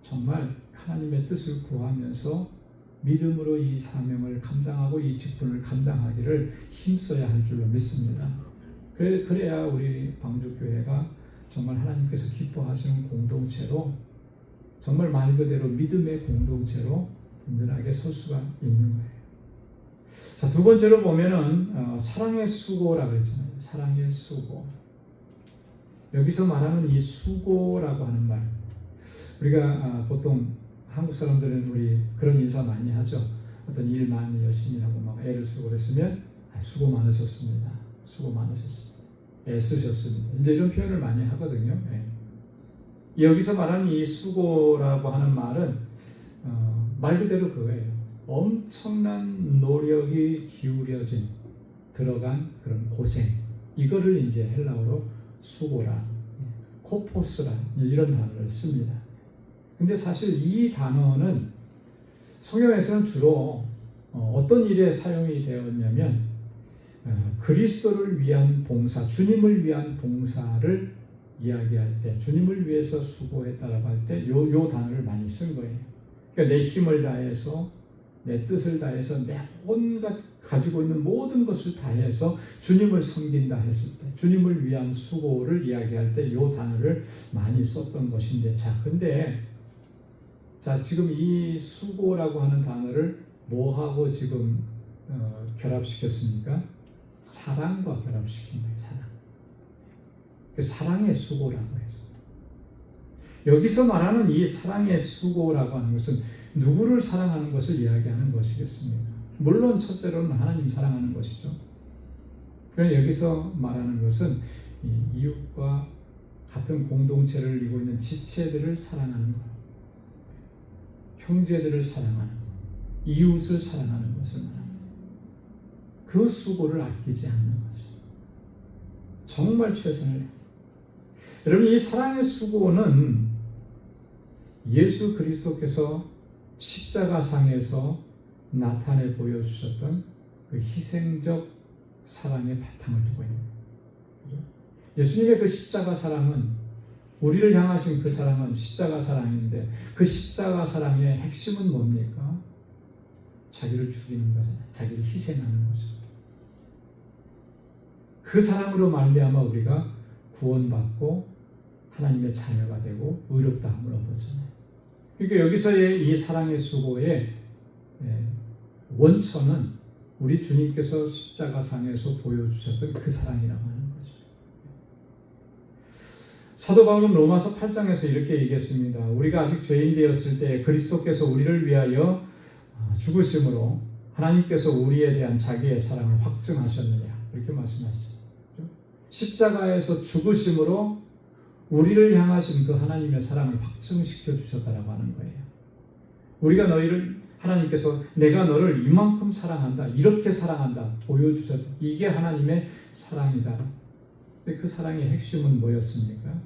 정말 하나님의 뜻을 구하면서 믿음으로 이 사명을 감당하고 이 직분을 감당하기를 힘써야 할 줄로 믿습니다. 그래야 우리 방주교회가 정말 하나님께서 기뻐하시는 공동체로 정말 말 그대로 믿음의 공동체로 든든하게 설 수가 있는 거예요. 자, 두 번째로 보면은 사랑의 수고라고 했잖아요. 사랑의 수고. 여기서 말하는 이 수고라고 하는 말, 우리가 보통 한국 사람들은 우리 그런 인사 많이 하죠. 어떤 일 많이 열심히 하고 막 애를 쓰고 그랬으면 수고 많으셨습니다. 수고 많으셨습니다. 애쓰셨습니다. 이제 이런 표현을 많이 하거든요. 여기서 말하는 이 수고라고 하는 말은 말 그대로 그거예요. 엄청난 노력이 기울여진 들어간 그런 고생, 이거를 이제 헬라어로 수고라, 코포스라 이런 단어를 씁니다. 근데 사실 이 단어는 성경에서는 주로 어떤 일에 사용이 되었냐면 그리스도를 위한 봉사, 주님을 위한 봉사를 이야기할 때, 주님을 위해서 수고했다라고 할 때 요 단어를 많이 쓴 거예요. 그러니까 내 힘을 다해서, 내 뜻을 다해서, 내 온갖 가지고 있는 모든 것을 다해서 주님을 섬긴다 했을 때, 주님을 위한 수고를 이야기할 때 요 단어를 많이 썼던 것인데, 자, 지금 이 수고라고 하는 단어를 뭐하고 지금 결합시켰습니까? 사랑과 결합시킨 거예요. 사랑. 그 사랑의 수고라고 했어요. 여기서 말하는 이 사랑의 수고라고 하는 것은 누구를 사랑하는 것을 이야기하는 것이겠습니까? 물론 첫째로는 하나님 사랑하는 것이죠. 그러나 여기서 말하는 것은 이 이웃과 같은 공동체를 이루고 있는 지체들을 사랑하는 것, 형제들을 사랑하는 것, 이웃을 사랑하는 것을 말합니다. 그 수고를 아끼지 않는 거죠. 정말 최선을 다합니다. 여러분, 이 사랑의 수고는 예수 그리스도께서 십자가상에서 나타내 보여주셨던 그 희생적 사랑의 바탕을 두고 있는 거예요. 예수님의 그 십자가 사랑은, 우리를 향하신 그 사랑은 십자가 사랑인데, 그 십자가 사랑의 핵심은 뭡니까? 자기를 죽이는 거잖아요. 자기를 희생하는 거죠. 그 사랑으로 말미암아 우리가 구원받고 하나님의 자녀가 되고 의롭다함을 얻었잖아요. 그러니까 여기서의 이 사랑의 수고의 원천은 우리 주님께서 십자가상에서 보여주셨던 그 사랑이라고 하는 거죠. 사도 바울은 로마서 8장에서 이렇게 얘기했습니다. 우리가 아직 죄인 되었을 때 그리스도께서 우리를 위하여 죽으심으로 하나님께서 우리에 대한 자기의 사랑을 확증하셨느냐, 이렇게 말씀하시죠. 십자가에서 죽으심으로 우리를 향하신 그 하나님의 사랑을 확증시켜 주셨다라고 하는 거예요. 우리가 하나님께서 내가 너를 이만큼 사랑한다, 이렇게 사랑한다 보여주셨다. 이게 하나님의 사랑이다. 근데 그 사랑의 핵심은 뭐였습니까?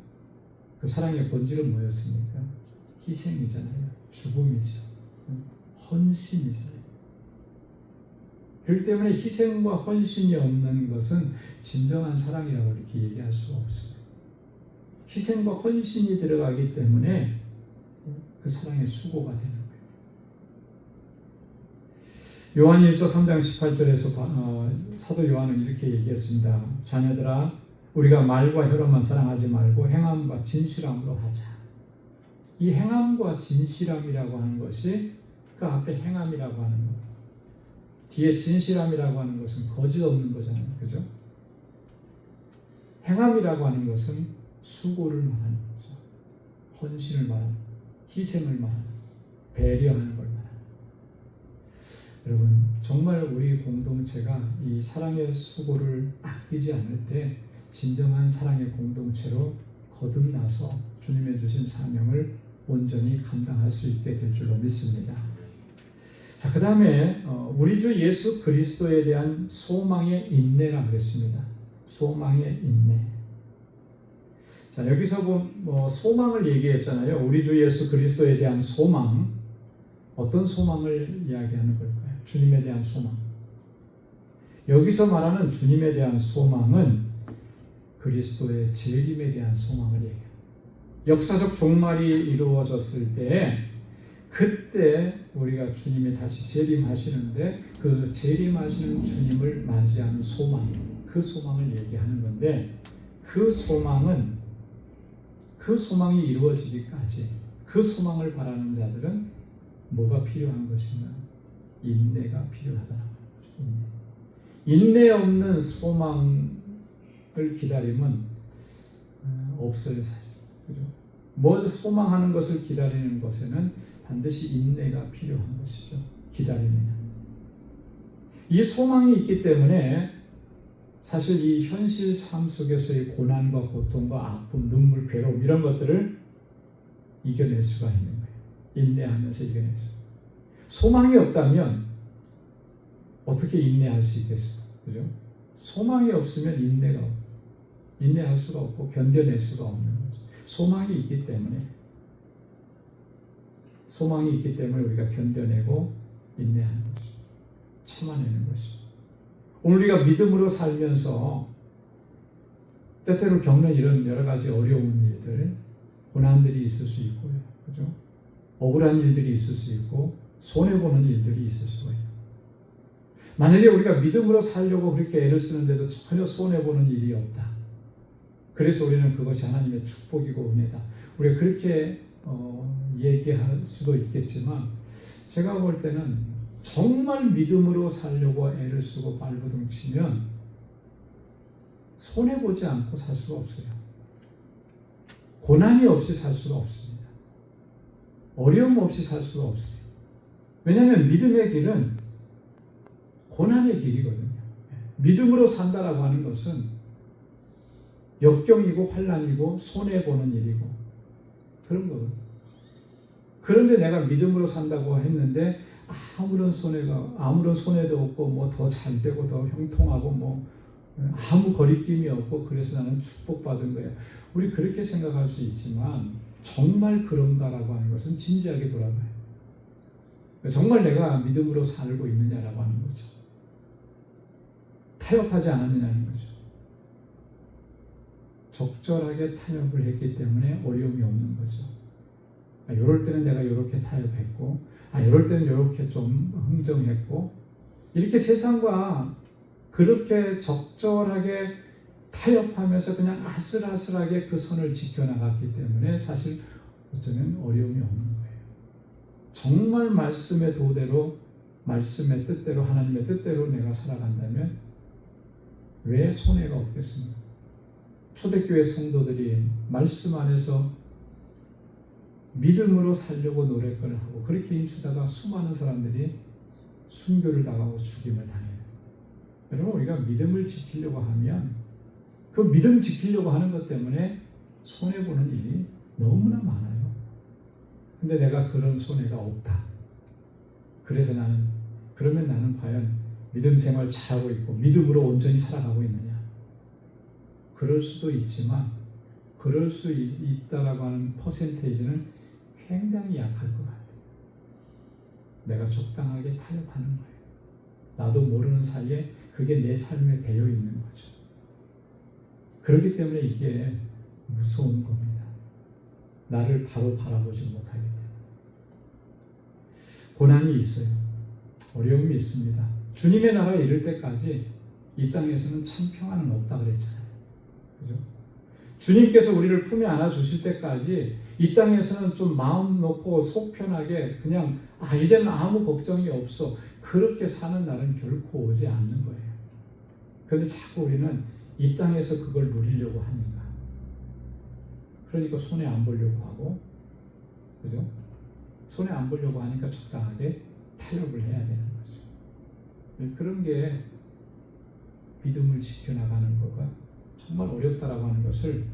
그 사랑의 본질은 뭐였습니까? 희생이잖아요. 죽음이죠. 헌신이잖아요. 그렇기 때문에 희생과 헌신이 없는 것은 진정한 사랑이라고 이렇게 얘기할 수가 없습니다. 희생과 헌신이 들어가기 때문에 그 사랑의 수고가 되는 거예요. 요한일서 3장 18절에서 사도 요한은 이렇게 얘기했습니다. 자녀들아, 우리가 말과 혀로만 사랑하지 말고 행함과 진실함으로 하자. 이 행함과 진실함이라고 하는 것이 그 앞에 행함이라고 하는 것, 뒤에 진실함이라고 하는 것은 거짓 없는 거잖아요. 그죠? 행함이라고 하는 것은 수고를 말하는 거죠. 헌신을 말하는, 희생을 말하는, 배려하는 걸 말하는. 여러분, 정말 우리 공동체가 이 사랑의 수고를 아끼지 않을 때 진정한 사랑의 공동체로 거듭나서 주님의 주신 사명을 온전히 감당할 수 있게 될 줄로 믿습니다. 자, 그 다음에 우리 주 예수 그리스도에 대한 소망의 인내라고 그랬습니다. 소망의 인내. 자, 여기서 소망을 얘기했잖아요. 우리 주 예수 그리스도에 대한 소망. 어떤 소망을 이야기하는 걸까요? 주님에 대한 소망. 여기서 말하는 주님에 대한 소망은 그리스도의 재림에 대한 소망을 얘기해요. 역사적 종말이 이루어졌을 때, 그때 우리가 주님이 다시 재림하시는데 그 재림하시는 주님을 맞이하는 소망, 그 소망을 얘기하는 건데, 그 소망이 이루어지기까지 그 소망을 바라는 자들은 뭐가 필요한 것이냐? 인내가 필요하다는 거죠. 인내 없는 소망을 기다리면 없어요, 사실. 그죠? 뭐 소망하는 것을 기다리는 것에는 반드시 인내가 필요한 것이죠. 기다리면. 이 소망이 있기 때문에 사실 이 현실 삶 속에서의 고난과 고통과 아픔, 눈물, 괴로움 이런 것들을 이겨낼 수가 있는 거예요. 인내하면서 이겨낼 수. 소망이 없다면 어떻게 인내할 수 있겠어요? 그죠? 소망이 없으면 인내할 수가 없고 견뎌낼 수가 없는 거죠. 소망이 있기 때문에. 소망이 있기 때문에 우리가 견뎌내고 인내하는 것이죠. 참아내는 것이죠. 오늘 우리가 믿음으로 살면서 때때로 겪는 이런 여러 가지 어려운 일들, 고난들이 있을 수 있고요. 그죠? 억울한 일들이 있을 수 있고 손해보는 일들이 있을 수가 있고, 만약에 우리가 믿음으로 살려고 그렇게 애를 쓰는데도 전혀 손해보는 일이 없다. 그래서 우리는 그것이 하나님의 축복이고 은혜다. 우리가 그렇게 얘기할 수도 있겠지만, 제가 볼 때는 정말 믿음으로 살려고 애를 쓰고 발버둥 치면 손해보지 않고 살 수가 없어요. 고난이 없이 살 수가 없습니다. 어려움 없이 살 수가 없어요. 왜냐하면 믿음의 길은 고난의 길이거든요. 믿음으로 산다라고 하는 것은 역경이고 환난이고 손해보는 일이고 그런 거거든요. 그런데 내가 믿음으로 산다고 했는데 아무런 손해도 없고 뭐 더 잘 되고 더 형통하고 뭐 아무 거리낌이 없고 그래서 나는 축복받은 거예요. 우리 그렇게 생각할 수 있지만 정말 그런가라고 하는 것은 진지하게 돌아봐요. 정말 내가 믿음으로 살고 있느냐라고 하는 거죠. 타협하지 않았느냐는 거죠. 적절하게 타협을 했기 때문에 어려움이 없는 거죠. 이럴 때는 내가 이렇게 타협했고, 이럴 때는 이렇게 좀 흥정했고, 이렇게 세상과 그렇게 적절하게 타협하면서 그냥 아슬아슬하게 그 선을 지켜나갔기 때문에 사실 어쩌면 어려움이 없는 거예요. 정말 말씀의 도대로, 말씀의 뜻대로, 하나님의 뜻대로 내가 살아간다면 왜 손해가 없겠습니까? 초대교회 성도들이 말씀 안에서 믿음으로 살려고 노력을 하고 그렇게 힘쓰다가 수많은 사람들이 순교를 당하고 죽임을 당해요. 여러분, 우리가 믿음을 지키려고 하면 그 믿음 지키려고 하는 것 때문에 손해보는 일이 너무나 많아요. 근데 내가 그런 손해가 없다. 그래서 그러면 나는 과연 믿음 생활 잘하고 있고 믿음으로 온전히 살아가고 있느냐? 그럴 수도 있지만 그럴 수 있다라고 하는 퍼센테이지는 굉장히 약할 것 같아요. 내가 적당하게 타협하는 거예요. 나도 모르는 사이에 그게 내 삶에 배어 있는 거죠. 그렇기 때문에 이게 무서운 겁니다. 나를 바로 바라보지 못하기 때문에. 고난이 있어요. 어려움이 있습니다. 주님의 나라에 이를 때까지 이 땅에서는 참 평안은 없다 그랬잖아요. 그죠? 주님께서 우리를 품에 안아주실 때까지 이 땅에서는 좀 마음 놓고 속 편하게 그냥 이제는 아무 걱정이 없어, 그렇게 사는 날은 결코 오지 않는 거예요. 그런데 자꾸 우리는 이 땅에서 그걸 누리려고 하니까, 그러니까 손해 안 보려고 하고, 그죠? 손해 안 보려고 하니까 적당하게 타협을 해야 되는 거죠. 그런 게 믿음을 지켜나가는 거가 정말 어렵다라고 하는 것을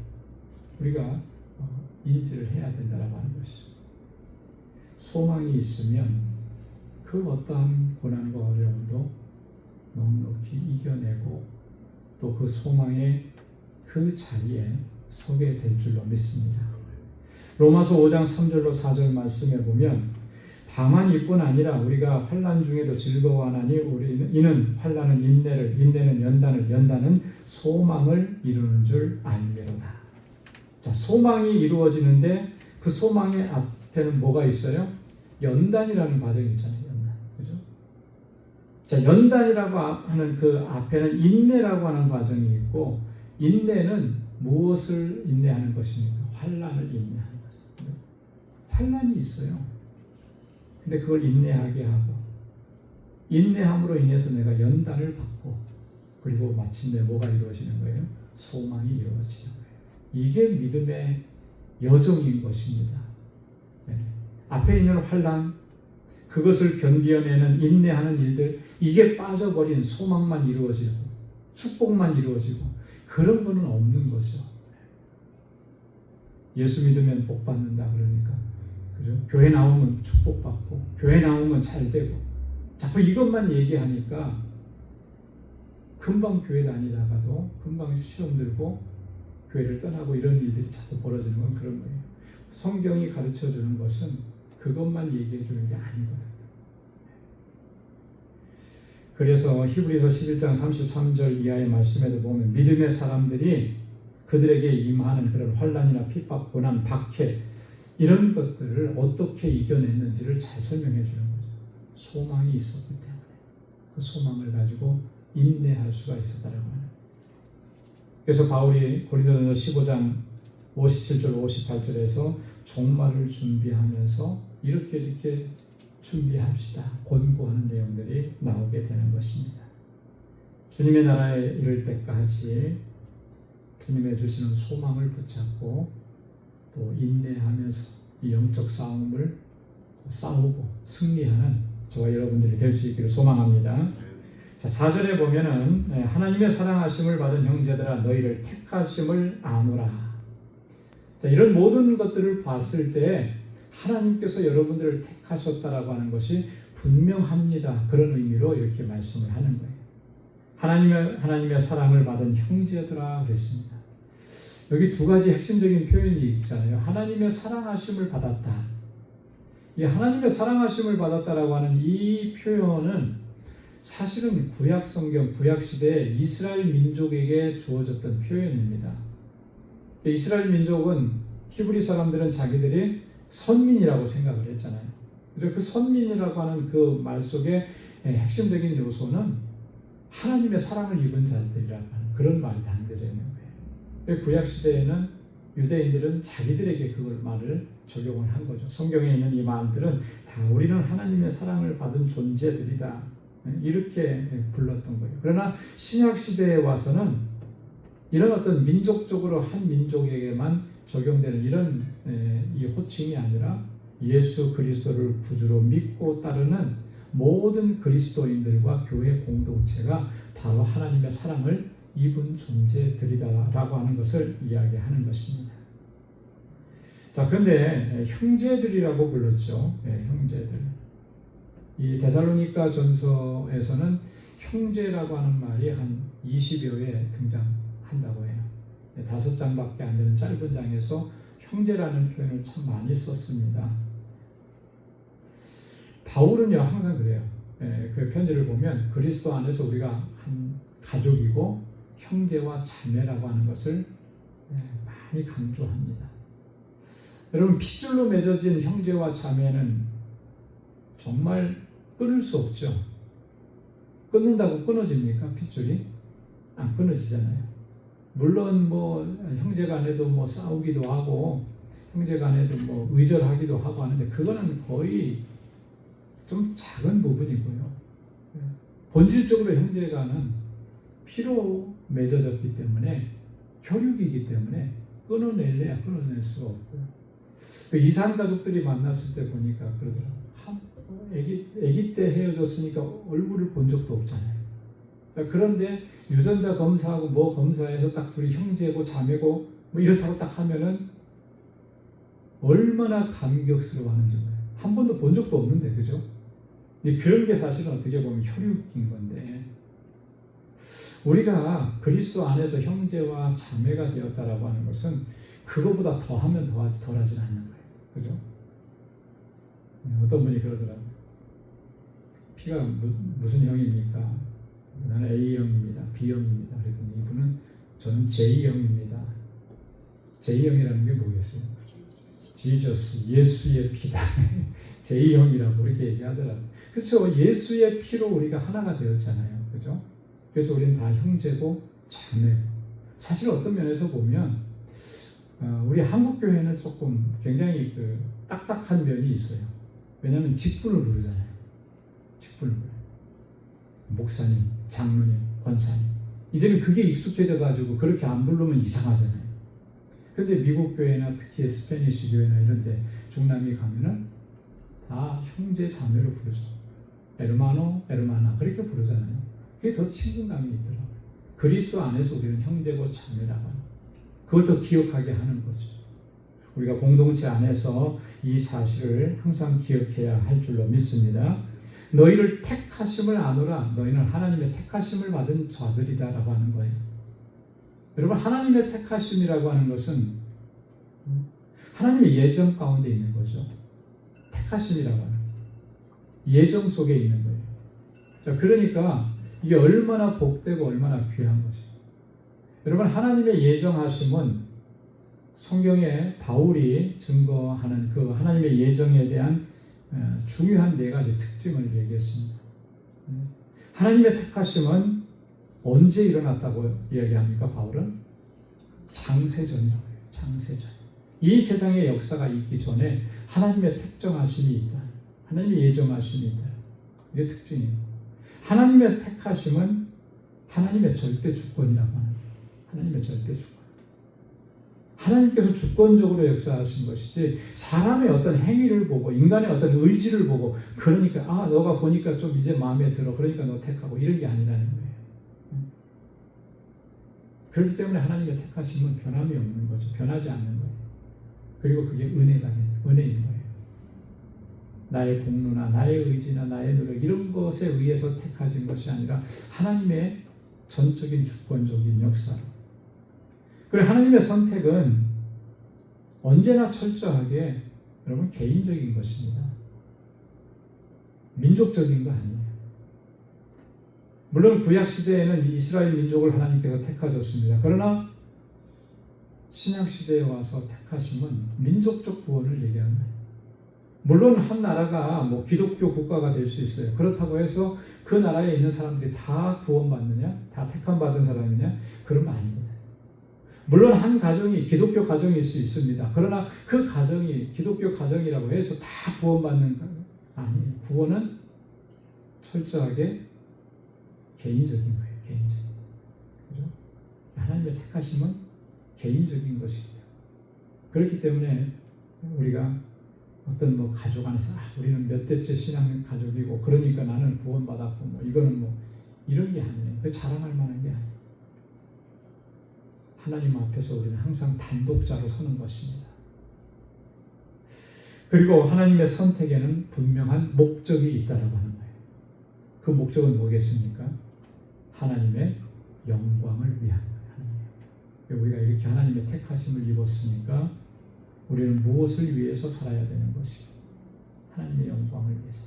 우리가 인지를 해야 된다라고 하는 것이죠. 소망이 있으면 그 어떠한 고난과 어려움도 넉넉히 이겨내고 또 그 소망의 그 자리에 서게 될 줄로 믿습니다. 로마서 5장 3절로 4절 말씀에 보면, 다만 이뿐 아니라 우리가 환난 중에도 즐거워하나니 이는 환난은 인내를, 인내는 연단을, 연단은 소망을 이루는 줄 알미로다. 자, 소망이 이루어지는데 그 소망의 앞에는 뭐가 있어요? 연단이라는 과정이 있잖아요. 연단, 그죠? 자, 연단이라고 하는 그 앞에는 인내라고 하는 과정이 있고, 인내는 무엇을 인내하는 것입니까? 환난을 인내하는 거죠. 환난이 있어요. 근데 그걸 인내하게 하고, 인내함으로 인해서 내가 연단을 받고, 그리고 마침내 뭐가 이루어지는 거예요? 소망이 이루어지는 거예요. 이게 믿음의 여정인 것입니다. 네. 앞에 있는 환난, 그것을 견디어내는 인내하는 일들, 이게 빠져버린 소망만 이루어지고 축복만 이루어지고 그런 거는 없는 거죠. 예수 믿으면 복 받는다 그러니까, 그죠? 교회 나오면 축복받고 교회 나오면 잘 되고 자꾸 이것만 얘기하니까 금방 교회 다니다가도 금방 시험 들고 교회를 떠나고 이런 일들이 자꾸 벌어지는 건 그런 거예요. 성경이 가르쳐주는 것은 그것만 얘기해 주는 게 아니거든요. 그래서 히브리서 11장 33절 이하의 말씀에도 보면 믿음의 사람들이 그들에게 임하는 그런 환난이나 핍박, 고난, 박해 이런 것들을 어떻게 이겨냈는지를 잘 설명해 주는 거죠. 소망이 있었기 때문에 그 소망을 가지고 인내할 수가 있었다라고 하는. 그래서 바울이 고린도전서 15장 57절 58절에서 종말을 준비하면서 이렇게 준비합시다. 권고하는 내용들이 나오게 되는 것입니다. 주님의 나라에 이를 때까지 주님의 주시는 소망을 붙잡고 또 인내하면서 이 영적 싸움을 싸우고 승리하는 저와 여러분들이 될 수 있기를 소망합니다. 자, 4절에 보면은 하나님의 사랑하심을 받은 형제들아 너희를 택하심을 아노라. 자, 이런 모든 것들을 봤을 때 하나님께서 여러분들을 택하셨다라고 하는 것이 분명합니다. 그런 의미로 이렇게 말씀을 하는 거예요. 하나님의 사랑을 받은 형제들아 그랬습니다. 여기 두 가지 핵심적인 표현이 있잖아요. 하나님의 사랑하심을 받았다. 이 하나님의 사랑하심을 받았다라고 하는 이 표현은 사실은 구약 성경, 구약 시대에 이스라엘 민족에게 주어졌던 표현입니다. 이스라엘 민족은 히브리 사람들은 자기들이 선민이라고 생각을 했잖아요. 그래서 그 선민이라고 하는 그 말 속에 핵심적인 요소는 하나님의 사랑을 입은 자들이라고 하는 그런 말이 담겨져 있는 거예요. 구약 시대에는 유대인들은 자기들에게 그걸 말을 적용을 한 거죠. 성경에 있는 이 말들은 다 우리는 하나님의 사랑을 받은 존재들이다. 이렇게 불렀던 거예요. 그러나 신약 시대에 와서는 이런 어떤 민족적으로 한 민족에게만 적용되는 이런 이 호칭이 아니라 예수 그리스도를 구주로 믿고 따르는 모든 그리스도인들과 교회 공동체가 바로 하나님의 사랑을 입은 존재들이다라고 하는 것을 이야기하는 것입니다. 자, 그런데 형제들이라고 불렀죠. 형제들. 이 데살로니가 전서에서는 형제라고 하는 말이 한 20여 회 등장한다고 해요. 5장밖에 안 되는 짧은 장에서 형제라는 표현을 참 많이 썼습니다. 바울은요 항상 그래요. 그 편지를 보면 그리스도 안에서 우리가 한 가족이고 형제와 자매라고 하는 것을 많이 강조합니다. 여러분 핏줄로 맺어진 형제와 자매는 정말 끊을 수 없죠. 끊는다고 끊어집니까? 핏줄이? 안 끊어지잖아요. 물론 뭐 형제간에도 뭐 싸우기도 하고 형제간에도 뭐 의절하기도 하고 하는데 그거는 거의 좀 작은 부분이고요. 본질적으로 형제간은 피로 맺어졌기 때문에 혈육이기 때문에 끊어낼래야 끊어낼 수가 없고요. 이산 가족들이 만났을 때 보니까 그러더라고요. 아기 때 헤어졌으니까 얼굴을 본 적도 없잖아요. 그런데 유전자 검사하고 뭐 검사해서 딱 둘이 형제고 자매고 뭐 이렇다고 딱 하면은 얼마나 감격스러워하는지 한 번도 본 적도 없는데 그죠? 그런 게 사실은 어떻게 보면 혈육인 건데 우리가 그리스도 안에서 형제와 자매가 되었다라고 하는 것은 그거보다 더하면 더하지 덜하진 않는 거예요. 그죠? 어떤 분이 그러더라고요. 피가 무슨 형입니까? 나는 A형입니다. B형입니다. 그랬더니 이분은 저는 J형입니다. J형이라는 게 뭐겠어요? 지저스, 예수의 피다. J형이라고 그렇게 얘기하더라고요. 그렇죠. 예수의 피로 우리가 하나가 되었잖아요. 그죠? 그래서 우리는 다 형제고 자매고. 사실 어떤 면에서 보면 우리 한국교회는 조금 굉장히 딱딱한 면이 있어요. 왜냐하면 직분을 부르잖아요. 직분을 부르요. 목사님, 장로님, 권사님. 이제는 그게 익숙해져가지고 그렇게 안 부르면 이상하잖아요. 근데 미국 교회나 특히 스페니시 교회나 이런 데 중남미 가면은 다 형제 자매로 부르죠. 에르마노, 에르마나 그렇게 부르잖아요. 그게 더 친근감이 있더라고요. 그리스도 안에서 우리는 형제고 자매라고 하는 그걸 더 기억하게 하는 거죠. 우리가 공동체 안에서 이 사실을 항상 기억해야 할 줄로 믿습니다. 너희를 택하심을 아노라. 너희는 하나님의 택하심을 받은 자들이다 라고 하는 거예요. 여러분 하나님의 택하심이라고 하는 것은 하나님의 예정 가운데 있는 거죠. 택하심이라고 하는 예정 속에 있는 거예요. 자, 그러니까 이게 얼마나 복되고 얼마나 귀한 것이에요. 여러분, 하나님의 예정하심은 성경에 바울이 증거하는 그 하나님의 예정에 대한 중요한 네 가지 특징을 얘기했습니다. 하나님의 택하심은 언제 일어났다고 이야기합니까? 바울은 창세전이라고 해요. 창세전. 이 세상의 역사가 있기 전에 하나님의 택정하심이 있다. 하나님의 예정하심이 있다. 이게 특징이에요. 하나님의 택하심은 하나님의 절대 주권이라고 하는 거예요. 하나님의 절대 주권. 하나님께서 주권적으로 역사하신 것이지 사람의 어떤 행위를 보고 인간의 어떤 의지를 보고 그러니까 너가 보니까 좀 이제 마음에 들어 그러니까 너 택하고 이런 게 아니라는 거예요. 그렇기 때문에 하나님의 택하심은 변함이 없는 거죠. 변하지 않는 거예요. 그리고 그게 은혜인 거예요. 나의 공로나 나의 의지나 나의 노력 이런 것에 의해서 택하진 것이 아니라 하나님의 전적인 주권적인 역사로. 그리고 하나님의 선택은 언제나 철저하게 여러분 개인적인 것입니다. 민족적인 거 아니에요. 물론 구약시대에는 이스라엘 민족을 하나님께서 택하셨습니다. 그러나 신약시대에 와서 택하심은 민족적 구원을 얘기하는 거예요. 물론 한 나라가 기독교 국가가 될 수 있어요. 그렇다고 해서 그 나라에 있는 사람들이 다 구원받느냐? 다 택함받은 사람이냐? 그런 거 아닙니다. 물론 한 가정이 기독교 가정일 수 있습니다. 그러나 그 가정이 기독교 가정이라고 해서 다 구원받는 거 아니에요. 구원은 철저하게 개인적인 거예요. 개인적인. 그죠? 하나님의 택하심은 개인적인 것입니다. 그렇기 때문에 우리가 어떤 가족 안에서 우리는 몇 대째 신앙 가족이고 그러니까 나는 구원받았고 이거는 이런 게 아니에요. 그 자랑할 만한 게 아니에요. 하나님 앞에서 우리는 항상 단독자로 서는 것입니다. 그리고 하나님의 선택에는 분명한 목적이 있다라고 하는 거예요. 그 목적은 뭐겠습니까? 하나님의 영광을 위한 거예요. 우리가 이렇게 하나님의 택하심을 입었으니까 우리는 무엇을 위해서 살아야 되는 것이고 하나님의 영광을 위해서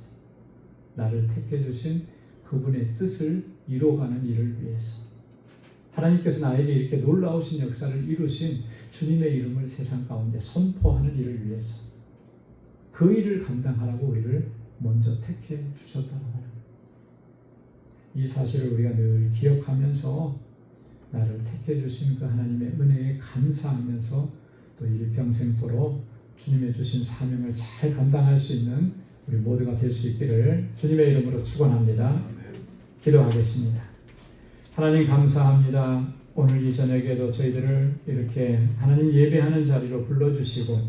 나를 택해 주신 그분의 뜻을 이루어가는 일을 위해서 하나님께서 나에게 이렇게 놀라우신 역사를 이루신 주님의 이름을 세상 가운데 선포하는 일을 위해서 그 일을 감당하라고 우리를 먼저 택해 주셨다고 하는 이 사실을 우리가 늘 기억하면서 나를 택해 주신 그 하나님의 은혜에 감사하면서 또 일평생토록 주님의 주신 사명을 잘 감당할 수 있는 우리 모두가 될 수 있기를 주님의 이름으로 축원합니다. 기도하겠습니다. 하나님 감사합니다. 오늘 이 저녁에도 저희들을 이렇게 하나님 예배하는 자리로 불러주시고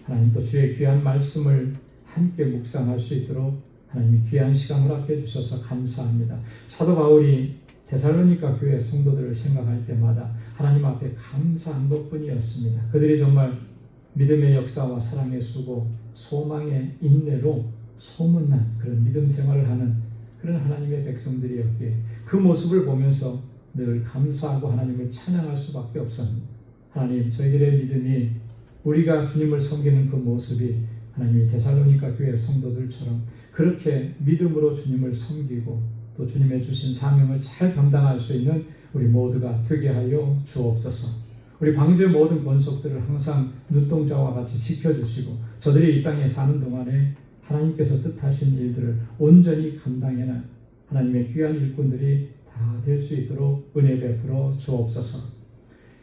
하나님 또 주의 귀한 말씀을 함께 묵상할 수 있도록 하나님이 귀한 시간을 허락해 주셔서 감사합니다. 사도 바울이 데살로니가 교회 성도들을 생각할 때마다 하나님 앞에 감사한 것뿐이었습니다. 그들이 정말 믿음의 역사와 사랑의 수고, 소망의 인내로 소문난 그런 믿음 생활을 하는 그런 하나님의 백성들이었기에 그 모습을 보면서 늘 감사하고 하나님을 찬양할 수밖에 없었습니다. 하나님, 저희들의 믿음이 우리가 주님을 섬기는 그 모습이 하나님이 데살로니가 교회 성도들처럼 그렇게 믿음으로 주님을 섬기고 또 주님의 주신 사명을 잘 감당할 수 있는 우리 모두가 되게 하여 주옵소서. 우리 방주의 모든 권속들을 항상 눈동자와 같이 지켜주시고 저들이 이 땅에 사는 동안에 하나님께서 뜻하신 일들을 온전히 감당해낸 하나님의 귀한 일꾼들이 다 될 수 있도록 은혜 베풀어 주옵소서.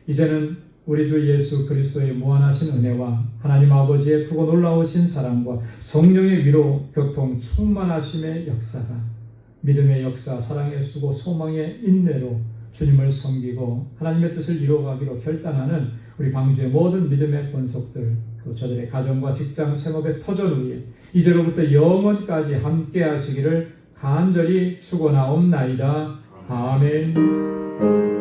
이제는 우리 주 예수 그리스도의 무한하신 은혜와 하나님 아버지의 크고 놀라우신 사랑과 성령의 위로 교통 충만하심의 역사가 믿음의 역사, 사랑의 수고, 소망의 인내로 주님을 섬기고 하나님의 뜻을 이루어가기로 결단하는 우리 방주의 모든 믿음의 권속들 또 저들의 가정과 직장, 생업의 터전 위에 이제로부터 영원까지 함께 하시기를 간절히 축원하옵나이다. 아멘.